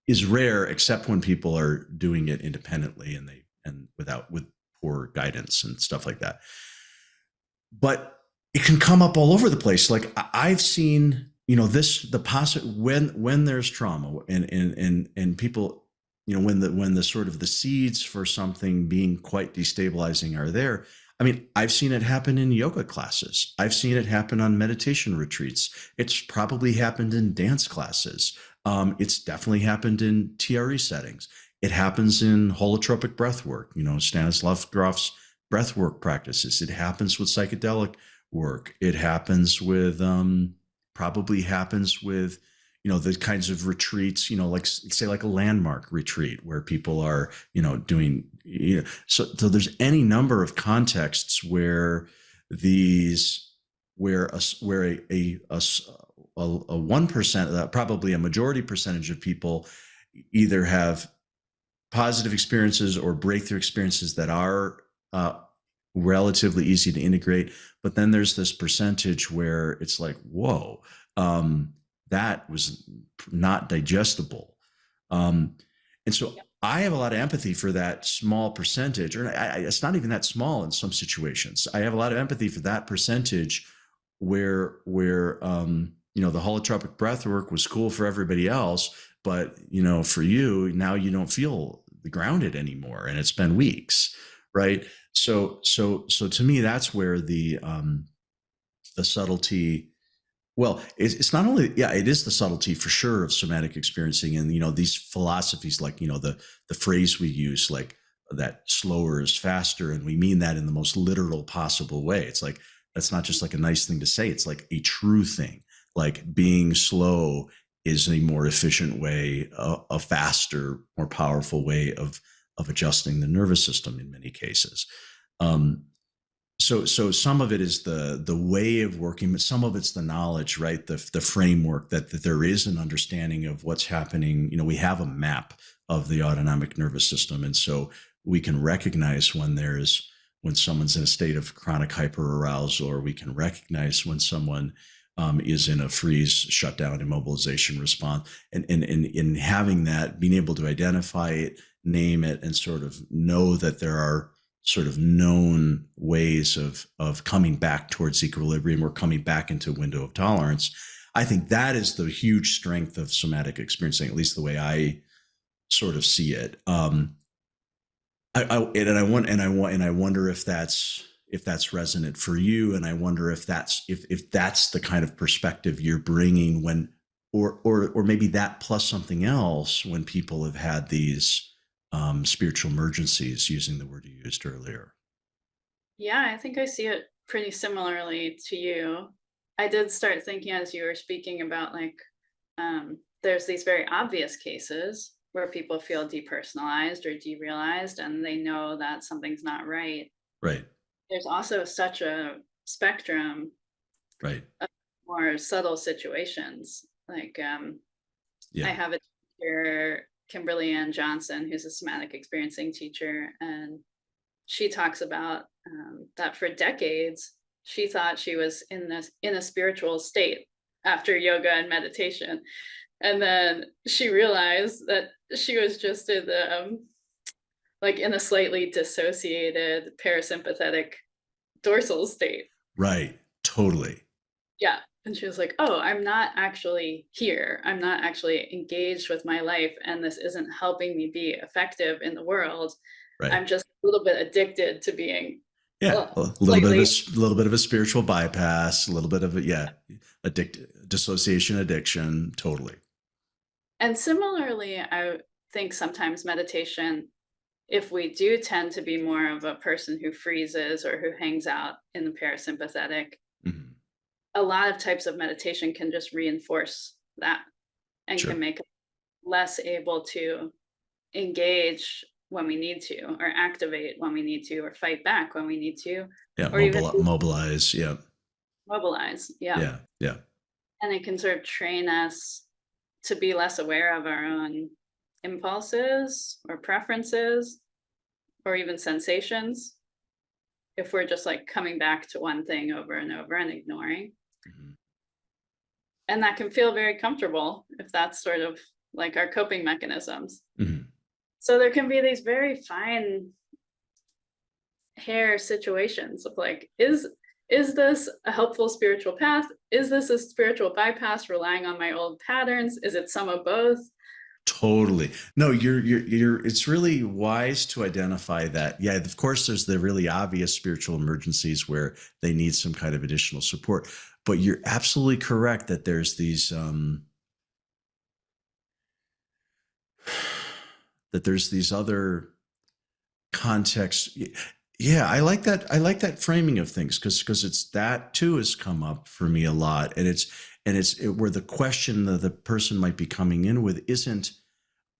is rare, except when people are doing it independently and with poor guidance and stuff like that. But it can come up all over the place. Like I've seen, when there's trauma and people, when the sort of the seeds for something being quite destabilizing are there. I mean, I've seen it happen in yoga classes. I've seen it happen on meditation retreats. It's probably happened in dance classes. It's definitely happened in TRE settings. It happens in holotropic breath work, Stanislav Grof's breath work practices. It happens with psychedelic work. It happens with, probably happens with, the kinds of retreats, like say like a landmark retreat where people are, doing, so there's any number of contexts where where a 1%, probably a majority percentage of people either have positive experiences or breakthrough experiences that are relatively easy to integrate. But then there's this percentage where it's like, whoa, that was not digestible. And so I have a lot of empathy for that small percentage, or it's not even that small in some situations. I have a lot of empathy for that percentage where the holotropic breath work was cool for everybody else, but for you now you don't feel grounded anymore, and it's been weeks, right? So to me, that's where the subtlety. Well, it's not only, it is the subtlety for sure of somatic experiencing, and these philosophies, like the phrase we use, like that slower is faster, and we mean that in the most literal possible way. It's like that's not just like a nice thing to say; it's like a true thing. Like being slow is a more efficient way, a faster, more powerful way of adjusting the nervous system in many cases. So some of it is the way of working, but some of it's the knowledge, right? The framework that there is an understanding of what's happening. We have a map of the autonomic nervous system, and so we can recognize when someone's in a state of chronic hyperarousal, or we can recognize when someone is in a freeze, shutdown, immobilization response, and in having that, being able to identify it, name it, and sort of know that there are sort of known ways of coming back towards equilibrium or coming back into window of tolerance. I think that is the huge strength of somatic experiencing, at least the way I sort of see it. I wonder if that's resonant for you, and I wonder if that's the kind of perspective you're bringing when, or maybe that plus something else when people have had these spiritual emergencies, using the word you used earlier. Yeah, I think I see it pretty similarly to you. I did start thinking as you were speaking about there's these very obvious cases where people feel depersonalized or derealized, and they know that something's not right. Right. there's also such a spectrum Right. of more subtle situations. Like Yeah. I have a teacher, Kimberly Ann Johnson, who's a somatic experiencing teacher, and she talks about that for decades she thought she was in a spiritual state after yoga and meditation, and then she realized that she was just in the like in a slightly dissociated parasympathetic dorsal state. Right. Totally. Yeah. And she was like, oh, I'm not actually here. I'm not actually engaged with my life. And this isn't helping me be effective in the world. Right. I'm just a little bit addicted to being Yeah. A slightly. little bit of a spiritual bypass, a little bit of dissociation, addiction. Totally. And similarly, I think sometimes meditation, if we do tend to be more of a person who freezes or who hangs out in the parasympathetic, Mhm. a lot of types of meditation can just reinforce that and Sure. can make us less able to engage when we need to, or activate when we need to, or fight back when we need to, Yeah. or even Mobilize. Yeah. mobilize. Yeah. Yeah. Yeah. And it can sort of train us to be less aware of our own impulses or preferences or even sensations if we're just like coming back to one thing over and over and ignoring. Mhm. And that can feel very comfortable if that's sort of like our coping mechanisms. Mhm. So there can be these very fine hair situations of like, is this a helpful spiritual path? Is this a spiritual bypass relying on my old patterns? Is it some of both? Totally. No, it's really wise to identify that. Yeah, of course, there's the really obvious spiritual emergencies where they need some kind of additional support. But you're absolutely correct that there's these, other contexts. Yeah, I like that. I like that framing of things because it's that too has come up for me a lot. And where the question that the person might be coming in with isn't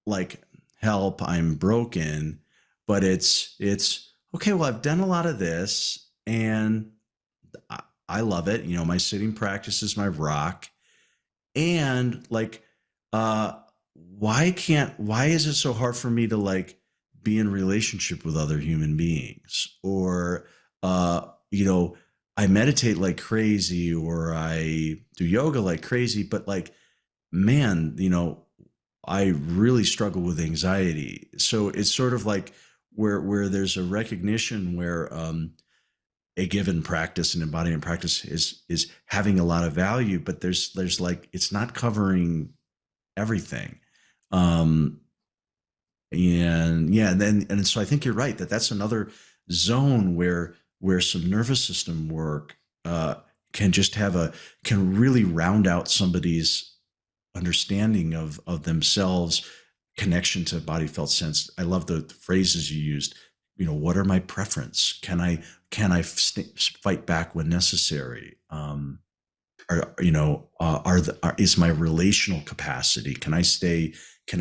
like, help, I'm broken, but it's okay, well, I've done a lot of this and I love it. My sitting practice is my rock. And like, why is it so hard for me to like be in relationship with other human beings? Or, I meditate like crazy, or I do yoga like crazy, but like, man, I really struggle with anxiety. So it's sort of like where there's a recognition where a given practice and embodiment practice is having a lot of value, but there's like it's not covering everything. And yeah, and so I think you're right that's another zone where some nervous system work can really round out somebody's understanding of themselves, connection to body felt sense. I love the phrases you used. What are my preference? Can I fight back when necessary? Is my relational capacity? Can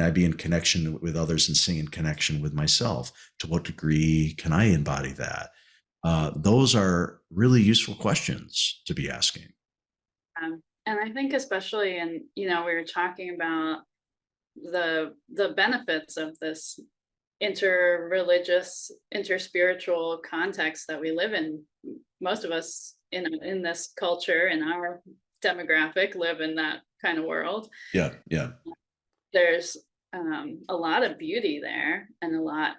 I be in connection with others and stay in connection with myself? To what degree can I embody that? Those are really useful questions to be asking. And I think especially we were talking about the benefits of this interreligious, interspiritual context that we live in. Most of us in this culture, in our demographic, live in that kind of world. Yeah. There's a lot of beauty there and a lot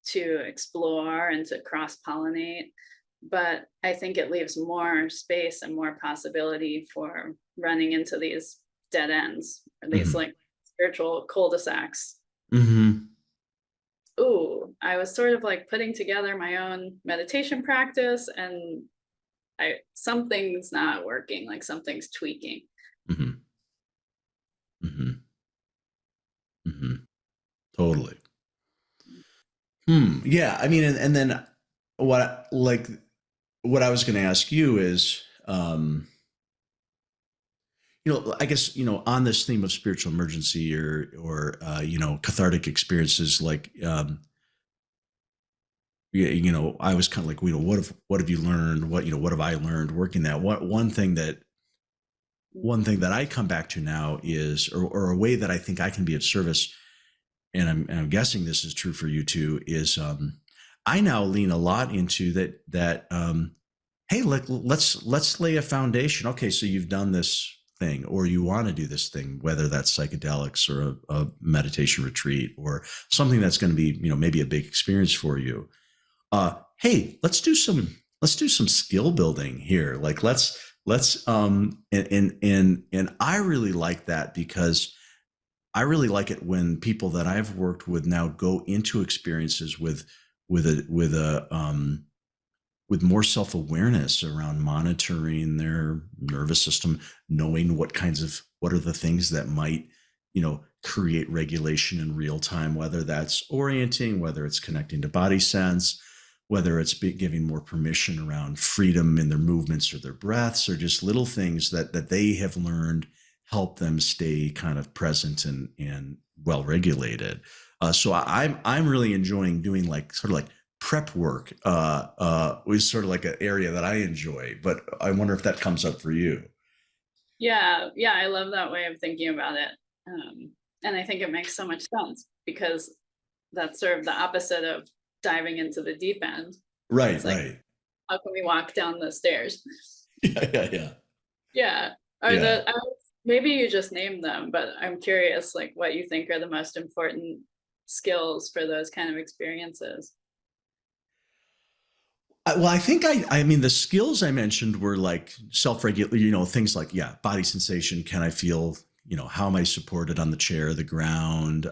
to explore and to cross-pollinate. But I think it leaves more space and more possibility for running into these dead ends, or these like spiritual cul-de-sacs. Mm-hmm. Ooh, I was sort of like putting together my own meditation practice, and something's not working, like something's tweaking. Mm-hmm. Mm-hmm. Mm-hmm. Totally. Yeah. I mean, and then what I was going to ask you is, I guess, on this theme of spiritual emergency or cathartic experiences, like, I was kind of like, what have you learned? What have I learned working that? One thing that I come back to now is, or a way that I think I can be of service, and I'm guessing this is true for you too, is I now lean a lot into that. Hey, let's lay a foundation. Okay, so you've done this thing, or you want to do this thing, whether that's psychedelics or a meditation retreat or something that's going to be, maybe a big experience for you. Hey, let's do some skill building here. Like let's and I really like that, because I really like it when people that I've worked with now go into experiences with more self-awareness around monitoring their nervous system, knowing what are the things that might, create regulation in real time, whether that's orienting, whether it's connecting to body sense, whether it's giving more permission around freedom in their movements or their breaths, or just little things that they have learned help them stay kind of present and well regulated. So I'm really enjoying doing like sort of like prep work was sort of like an area that I enjoy, but I wonder if that comes up for you. Yeah, I love that way of thinking about it. And I think it makes so much sense, because that's sort of the opposite of diving into the deep end. Right, it's like, right. how can we walk down the stairs? Yeah. Yeah. Yeah. Maybe you just named them, but I'm curious, like, what you think are the most important skills for those kind of experiences. Well, I think I mean, the skills I mentioned were like self-regulate, things like, yeah, body sensation. Can I feel, how am I supported on the chair, the ground?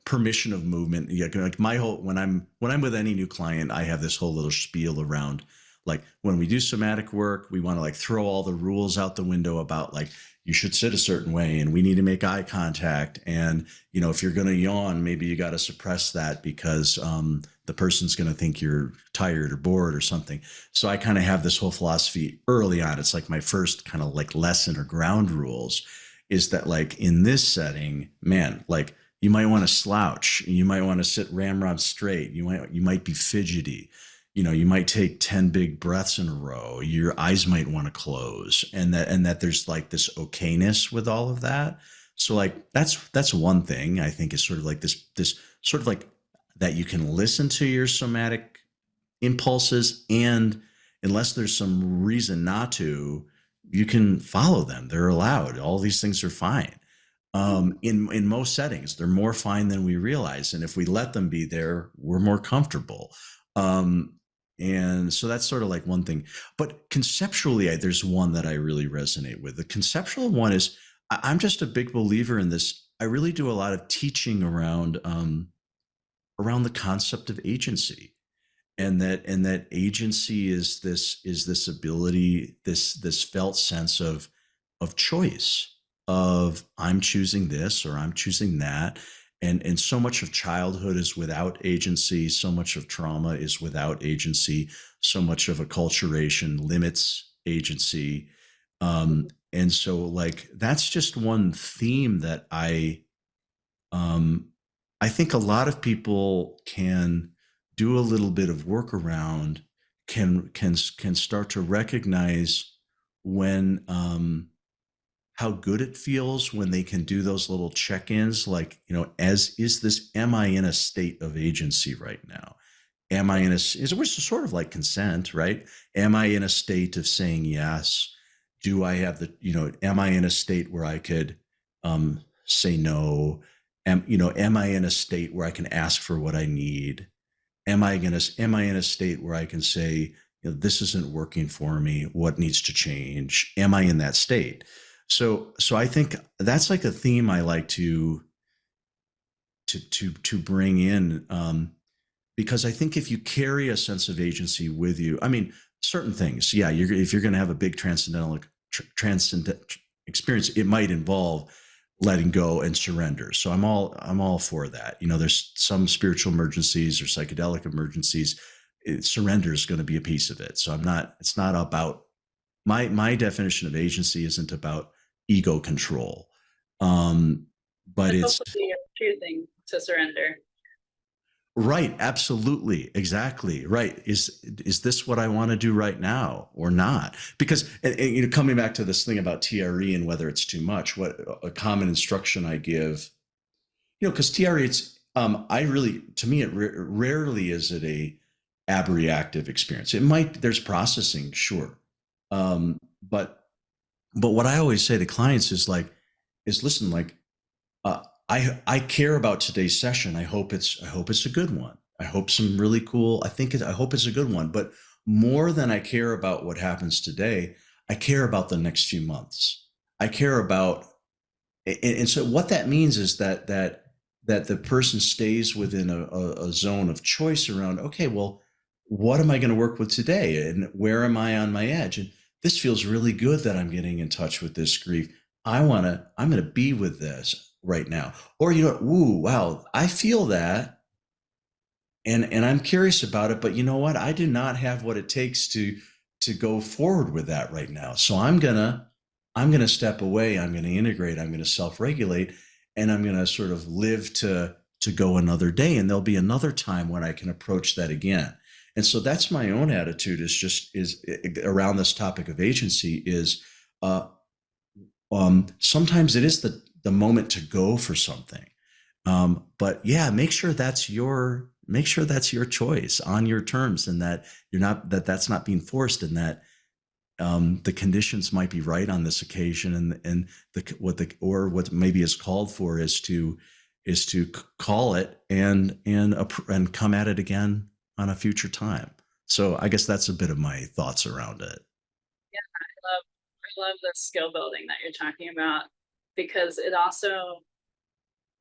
Permission of movement. Yeah. Like my whole, when I'm with any new client, I have this whole little spiel around, like, when we do somatic work, we want to like throw all the rules out the window about like, you should sit a certain way and we need to make eye contact. And, if you're going to yawn, maybe you got to suppress that, because, the person's going to think you're tired or bored or something. So I kind of have this whole philosophy early on. It's like my first kind of like lesson or ground rules is that, like, in this setting, man, like, you might want to slouch, you might want to sit ramrod straight, you might be fidgety, you might take 10 big breaths in a row, your eyes might want to close, and that there's like this okayness with all of that. So like that's one thing I think is sort of like this sort of like that you can listen to your somatic impulses, and unless there's some reason not to, you can follow them. They're allowed. All these things are fine. In most settings, they're more fine than we realize, and if we let them be there, we're more comfortable. And so that's sort of like one thing. But conceptually, there's one that I really resonate with. The conceptual one is, I'm just a big believer in this. I really do a lot of teaching around the concept of agency, and that agency is this ability, this felt sense of choice, of I'm choosing this or I'm choosing that. And so much of childhood is without agency, so much of trauma is without agency, so much of acculturation limits agency. And so like that's just one theme that um I think a lot of people can do a little bit of work around, can start to recognize when how good it feels when they can do those little check-ins, like, as is this, am I in a state of agency right now? Am I in a, is it sort of like consent, right? Am I in a state of saying yes? Do I have am I in a state where I could say no? Am I in a state where I can ask for what I need? Am I in a state where I can say, this isn't working for me, what needs to change? Am I in that state? So I think that's like a theme I like to bring in, because I think if you carry a sense of agency with you, I mean, certain things, yeah, if you're going to have a big transcendent experience, it might involve letting go and surrender. So I'm all for that. There's some spiritual emergencies or psychedelic emergencies. Surrender is going to be a piece of it. So it's not about, my definition of agency isn't about ego control. But And it's, hopefully you're choosing to surrender. Right. Absolutely. Exactly. Right. Is this what I want to do right now or not? Because, and, coming back to this thing about TRE and whether it's too much, what a common instruction I give, because TRE, I really, to me, rarely is it a abreactive experience. It might, there's processing, sure. But what I always say to clients is listen, uh, I care about today's session. I hope it's a good one. I hope some really cool. I hope it's a good one. But more than I care about what happens today, I care about the next few months. I care about, and so what that means is that the person stays within a zone of choice around. Okay, well, what am I going to work with today, and where am I on my edge? And this feels really good that I'm getting in touch with this grief. I'm going to be with this right now. Or, ooh, wow, I feel that. And I'm curious about it, but you know what? I do not have what it takes to go forward with that right now. So I'm going to step away. I'm going to integrate. I'm going to self-regulate, and I'm going to sort of live to go another day. And there'll be another time when I can approach that again. And so that's my own attitude is around this topic of agency is, sometimes it is the moment to go for something. But yeah, make sure that's your choice on your terms, and that that's not being forced, and that the conditions might be right on this occasion, and what maybe is called for is to call it and come at it again on a future time. So I guess that's a bit of my thoughts around it. Yeah, I love the skill building that you're talking about, because it also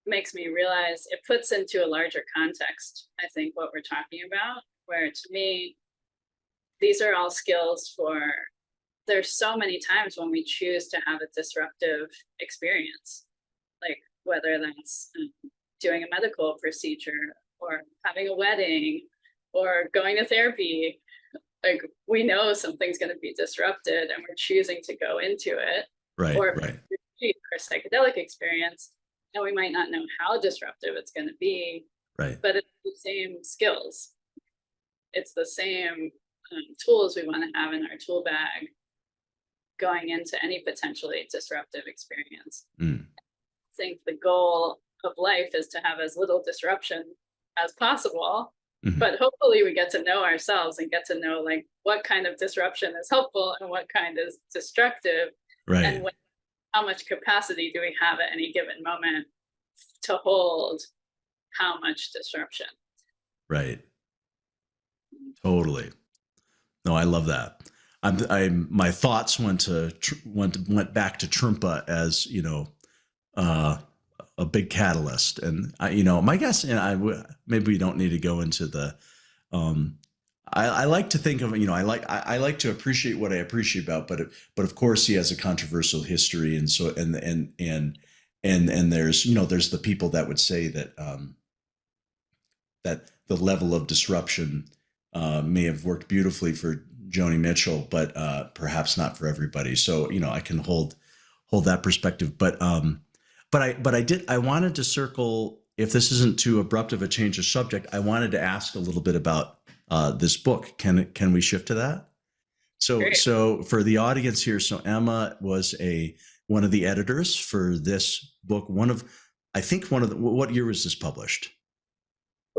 makes me realize it puts into a larger context, I think, what we're talking about, where to me, these are all skills for, there's so many times when we choose to have a disruptive experience, like whether that's doing a medical procedure or having a wedding or going to therapy. Like, we know something's going to be disrupted and we're choosing to go into it. Right, or right. a psychedelic experience, and we might not know how disruptive it's going to be, Right. but it's the same skills. It's the same tools we want to have in our tool bag going into any potentially disruptive experience. I think the goal of life is to have as little disruption as possible, but hopefully we get to know ourselves and get to know like what kind of disruption is helpful and what kind is destructive, right. And how much capacity do we have at any given moment to hold how much disruption. Right. Totally. No, I love that. My thoughts went back to Trungpa as, a big catalyst. And my guess, and maybe we don't need to go into the, I like to think of, I like to appreciate what I appreciate about, but of course he has a controversial history. And so, and there's, there's the people that would say that, that the level of disruption, may have worked beautifully for Joni Mitchell, but perhaps not for everybody. So, I can hold that perspective, but I wanted to circle, if this isn't too abrupt of a change of subject, I wanted to ask a little bit about this book. Can we shift to that? So for the audience here, so Emma was one of the editors for this book. What year was this published?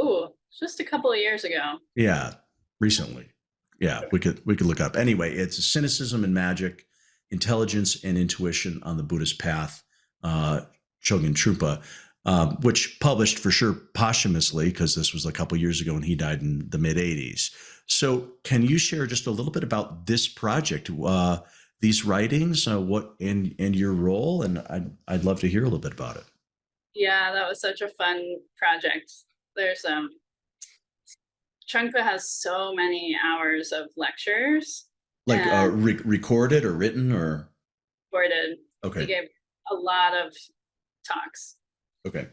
Ooh, just a couple of years ago. Yeah, recently. Yeah, we could look up. Anyway, it's Cynicism and Magic, Intelligence and Intuition on the Buddhist Path, Chogyam Trungpa, which published for sure posthumously, because this was a couple years ago and he died in the mid 80s. So can you share just a little bit about this project, these writings, what and your role? And I'd love to hear a little bit about it. Yeah, that was such a fun project. There's Trungpa has so many hours of lectures. Like recorded or written or? Recorded. Okay. He gave a lot of talks. Okay.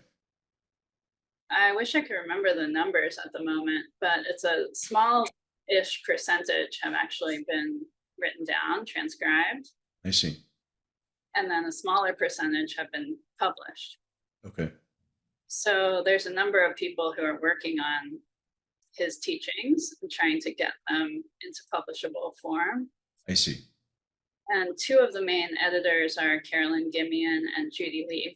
I wish I could remember the numbers at the moment, but it's a small-ish percentage have actually been written down, transcribed. I see. And then a smaller percentage have been published. Okay. So there's a number of people who are working on his teachings and trying to get them into publishable form. I see. And two of the main editors are Carolyn Gimian and Judy Leaf.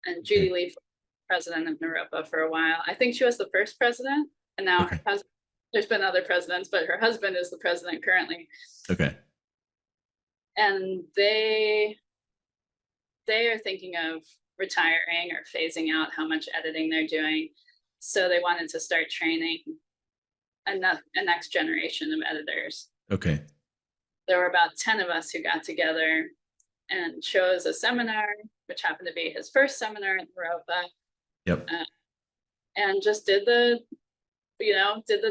And Judy Leaf was president of Naropa for a while. I think she was the first president, and now her husband, there's been other presidents, but her husband is the president currently. Okay. And they are thinking of retiring or phasing out how much editing they're doing. So they wanted to start training a next generation of editors. Okay. There were about 10 of us who got together and chose a seminar, which happened to be his first seminar in Naropa. Yep. And just did the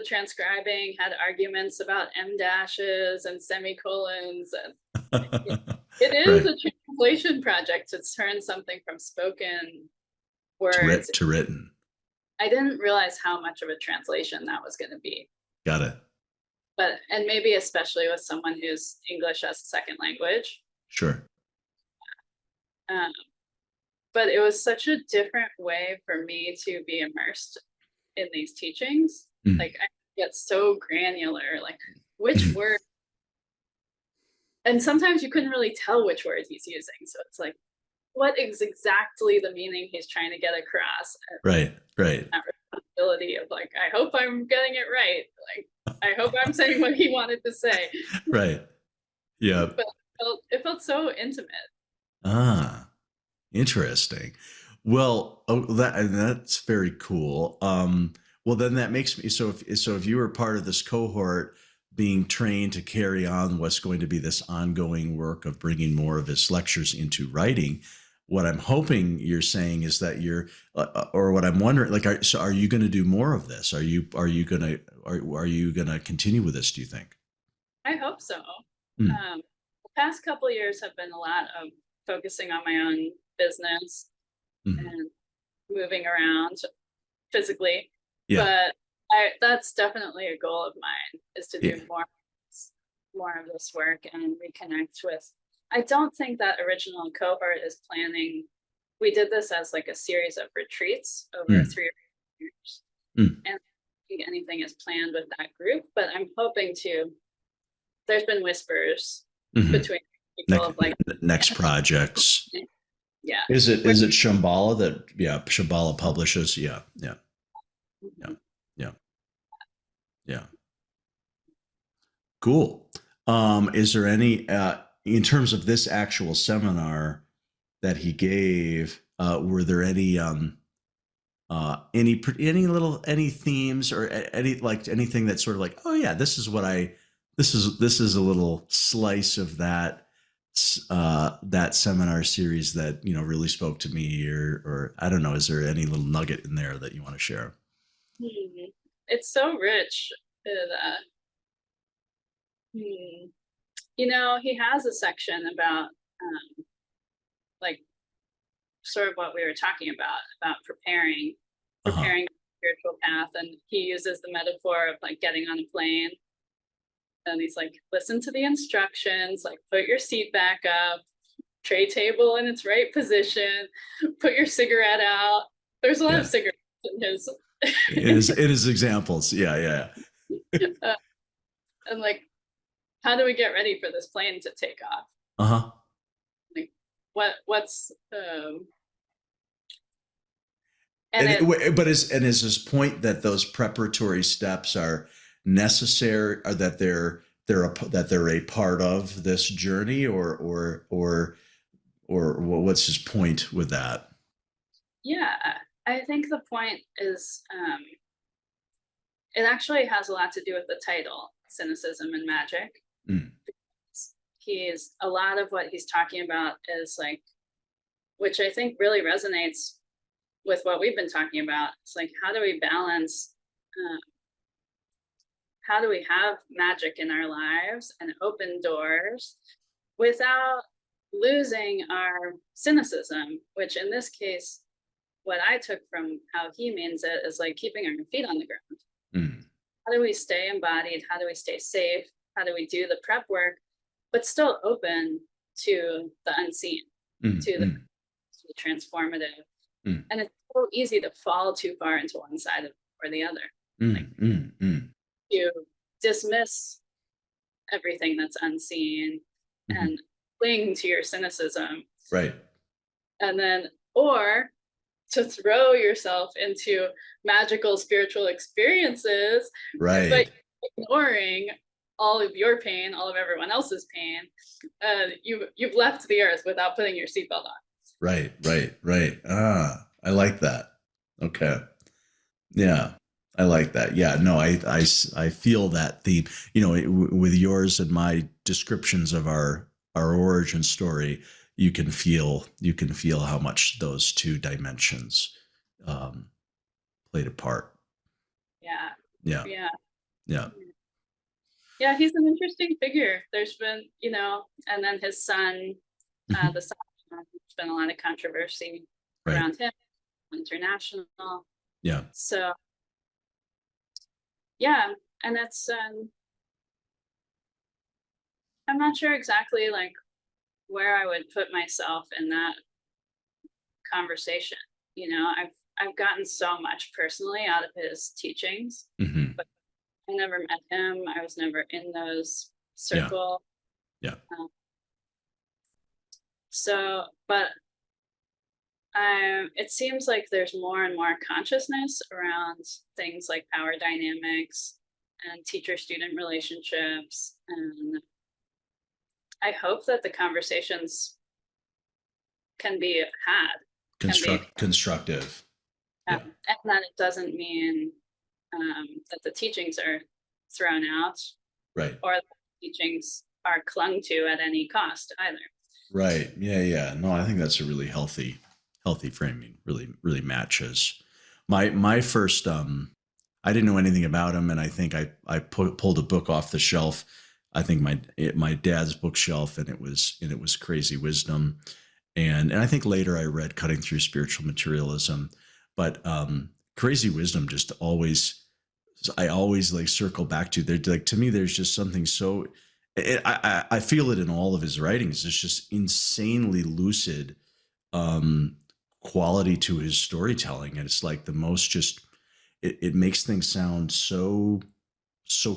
transcribing, had arguments about M dashes and semicolons. And it is a translation project to turn something from spoken words to written. I didn't realize how much of a translation that was going to be. Got it. And maybe especially with someone who's English as a second language. Sure. But it was such a different way for me to be immersed in these teachings. Like I get so granular, like which word. And sometimes you couldn't really tell which words he's using. So it's like, what is exactly the meaning he's trying to get across? Right. That responsibility of like, I hope I'm getting it right. Like, I hope I'm saying what he wanted to say. Right. Yeah. But it felt so intimate. Ah, interesting. Well, that's very cool. Well, then that makes me, so if you were part of this cohort being trained to carry on what's going to be this ongoing work of bringing more of his lectures into writing, what I'm hoping you're saying is that or what I'm wondering, like, are you going to do more of this? Are you going to continue with this, do you think? I hope so. The past couple of years have been a lot of focusing on my own business and moving around physically. Yeah. But that's definitely a goal of mine, is to do more of this work and reconnect with. I don't think that original cohort is planning. We did this as like a series of retreats over 3 years. And I don't think anything is planned with that group, but I'm hoping to. There's been whispers between people of like next projects. Yeah. Is it Shambhala that Shambhala publishes? Yeah. Cool. Is there any in terms of this actual seminar that he gave, were there any themes or anything that's sort of like, oh yeah, this is a little slice of that seminar series that, really spoke to me, or I don't know, is there any little nugget in there that you want to share? It's so rich. He has a section about like sort of what we were talking about preparing the spiritual path, and he uses the metaphor of like getting on a plane, and he's like, listen to the instructions, like put your seat back up, tray table in its right position, put your cigarette out. There's a lot of cigarettes in his examples. Yeah. And like, how do we get ready for this plane to take off? Like, what's is his point that those preparatory steps are necessary, or that they're a part of this journey, or what's his point with that? Yeah, I think the point is it actually has a lot to do with the title, Cynicism and Magic. A lot of what he's talking about is like, which I think really resonates with what we've been talking about. It's like, how do we balance, how do we have magic in our lives and open doors without losing our cynicism, which in this case, what I took from how he means it is like keeping our feet on the ground. How do we stay embodied? How do we stay safe? How do we do the prep work, but still open to the unseen, to the transformative? Mm. And it's so easy to fall too far into one side or the other. Like, you dismiss everything that's unseen and cling to your cynicism. Right. And then, or to throw yourself into magical spiritual experiences, Right. but ignoring all of your pain, all of everyone else's pain. You've left the earth without putting your seatbelt on. Right. Ah, I like that. Okay. Yeah, I like that. Yeah, no, I feel that theme, with yours and my descriptions of our origin story, you can feel how much those two dimensions played a part. Yeah. He's an interesting figure. There's been, and then his son, the son, there's been a lot of controversy around him, international. Yeah. So, yeah, and that's, I'm not sure exactly like where I would put myself in that conversation. I've gotten so much personally out of his teachings, but I never met him. I was never in those circles. Yeah. So, but it seems like there's more and more consciousness around things like power dynamics and teacher-student relationships. And I hope that the conversations can be had. Constructive. And that it doesn't mean that the teachings are thrown out. Right. Or that the teachings are clung to at any cost either. Right. Yeah. No, I think that's a really healthy framing. Really matches. My first, I didn't know anything about him, and I think I pulled a book off the shelf. I think my dad's bookshelf, and it was Crazy Wisdom, and I think later I read Cutting Through Spiritual Materialism, but Crazy Wisdom just I always like circle back to. There, like, to me, there's just something so. I feel it in all of his writings. It's just insanely lucid quality to his storytelling, and it's like the most just. It makes things sound so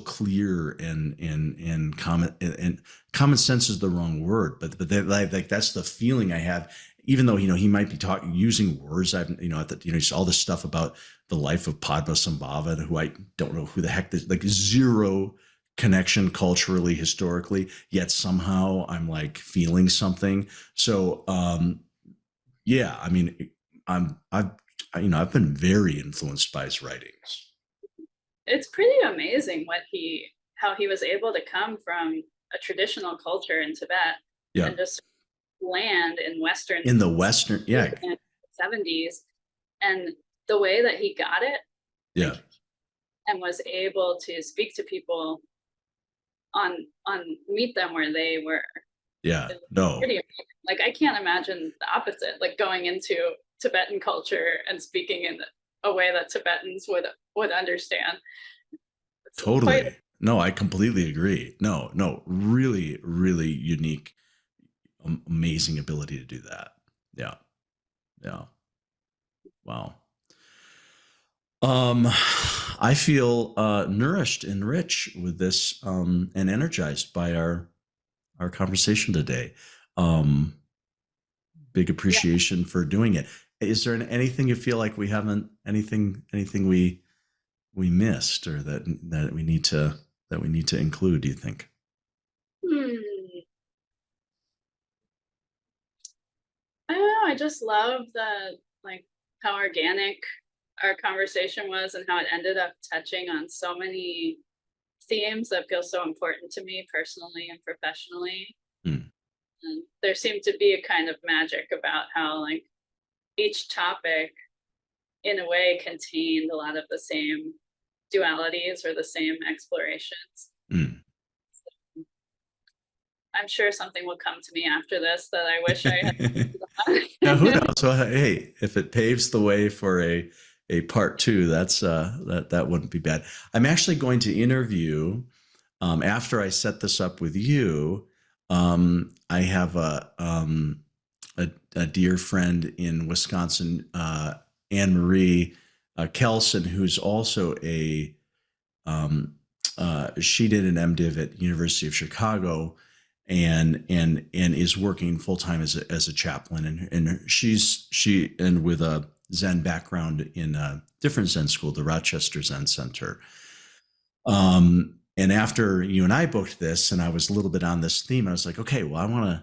clear and common sense is the wrong word, but like that's the feeling I have. Even though he might be using words all this stuff about the life of Padmasambhava, who I don't know who the heck this, like, zero connection culturally, historically, yet somehow I'm like feeling something. So yeah, I mean, I've been very influenced by his writings. It's pretty amazing how he was able to come from a traditional culture in Tibet and just land in the Western 70s, and the way that he got it, and was able to speak to people meet them where they were. Pretty amazing. Like, I can't imagine the opposite, like going into Tibetan culture and speaking in a way that Tibetans would understand. Totally. No, I completely agree. No, really, really unique, amazing ability to do that. Yeah. Wow. I feel nourished and rich with this, and energized by our conversation today. Big appreciation for doing it. Is there anything you feel like we haven't, anything we missed, or that we need to include, do you think? I don't know. I just love how organic our conversation was, and how it ended up touching on so many themes that feel so important to me personally and professionally. And there seemed to be a kind of magic about how, like, each topic in a way contained a lot of the same dualities or the same explorations. So I'm sure something will come to me after this that I wish I had. Now, who knows? So, hey, if it paves the way for a part 2, that wouldn't be bad. I'm actually going to interview, after I set this up with you. I have a dear friend in Wisconsin, Anne Marie Kelson, who's also she did an MDiv at University of Chicago, and is working full time as a chaplain, and she with a Zen background in a different Zen school, the Rochester Zen Center. And after you and I booked this, and I was a little bit on this theme, I was like, okay, well,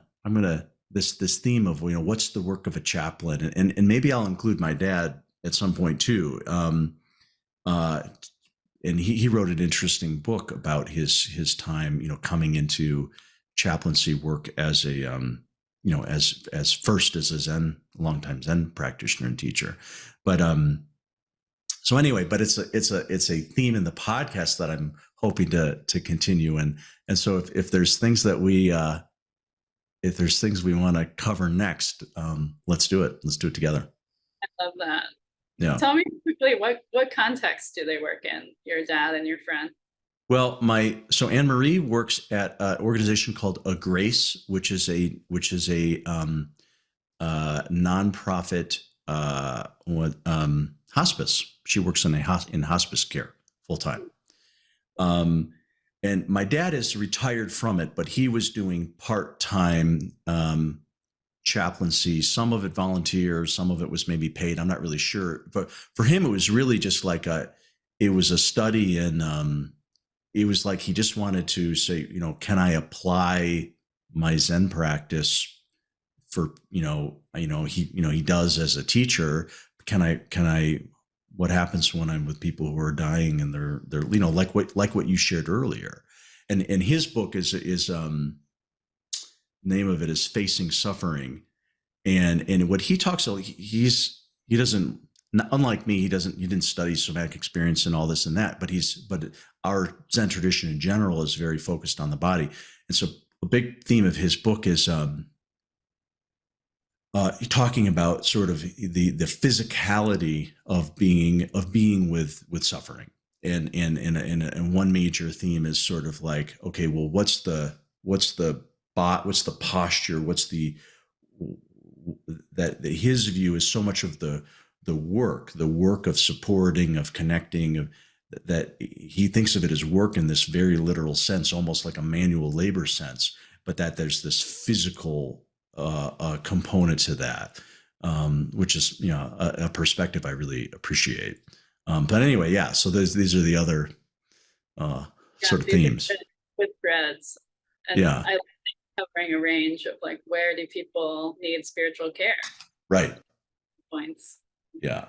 this theme of, what's the work of a chaplain, and maybe I'll include my dad at some point too. And he wrote an interesting book about his time, coming into chaplaincy work as a, as first as a longtime Zen practitioner and teacher. But so anyway, but it's a theme in the podcast that I'm hoping to continue. And so if there's things that we want to cover next, let's do it. Let's do it together. I love that. Yeah. Tell me quickly, what context do they work in, your dad and your friend? Well, so Anne Marie works at an organization called A Grace, which is a nonprofit hospice. She works in hospice care full time. And my dad is retired from it, but he was doing part-time chaplaincy, some of it volunteer, some of it was maybe paid. I'm not really sure, but for him, it was really just like it was a study, and it was like he just wanted to say, can I apply my Zen practice for, he does as a teacher. Can I, what happens when I'm with people who are dying and they're like what you shared earlier, and his book is name of it is Facing Suffering, and what he talks about, he doesn't, unlike me, he didn't study somatic experience and all this and that, but our Zen tradition in general is very focused on the body, and so a big theme of his book is talking about sort of the physicality of being with suffering, and one major theme is sort of like, okay, well, what's the posture, that his view is so much of the work of supporting, of connecting, that he thinks of it as work in this very literal sense, almost like a manual labor sense, but that there's this physical component to that, which is a perspective I really appreciate. But anyway, yeah. So these are the other sort of themes with threads, and I like covering a range of like, where do people need spiritual care? Right. Points. Yeah.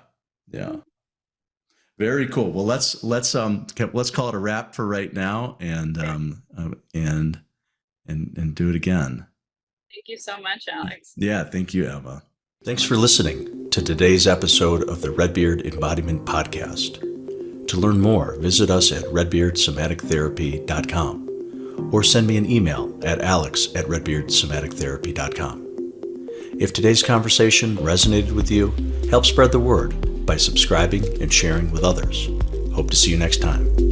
Very cool. Well, let's call it a wrap for right now, and do it again. Thank you so much, Alex. Yeah, thank you, Emma. Thanks for listening to today's episode of the Red Beard Embodiment Podcast. To learn more, visit us at redbeardsomatictherapy.com or send me an email at alex@redbeardsomatictherapy.com. If today's conversation resonated with you, help spread the word by subscribing and sharing with others. Hope to see you next time.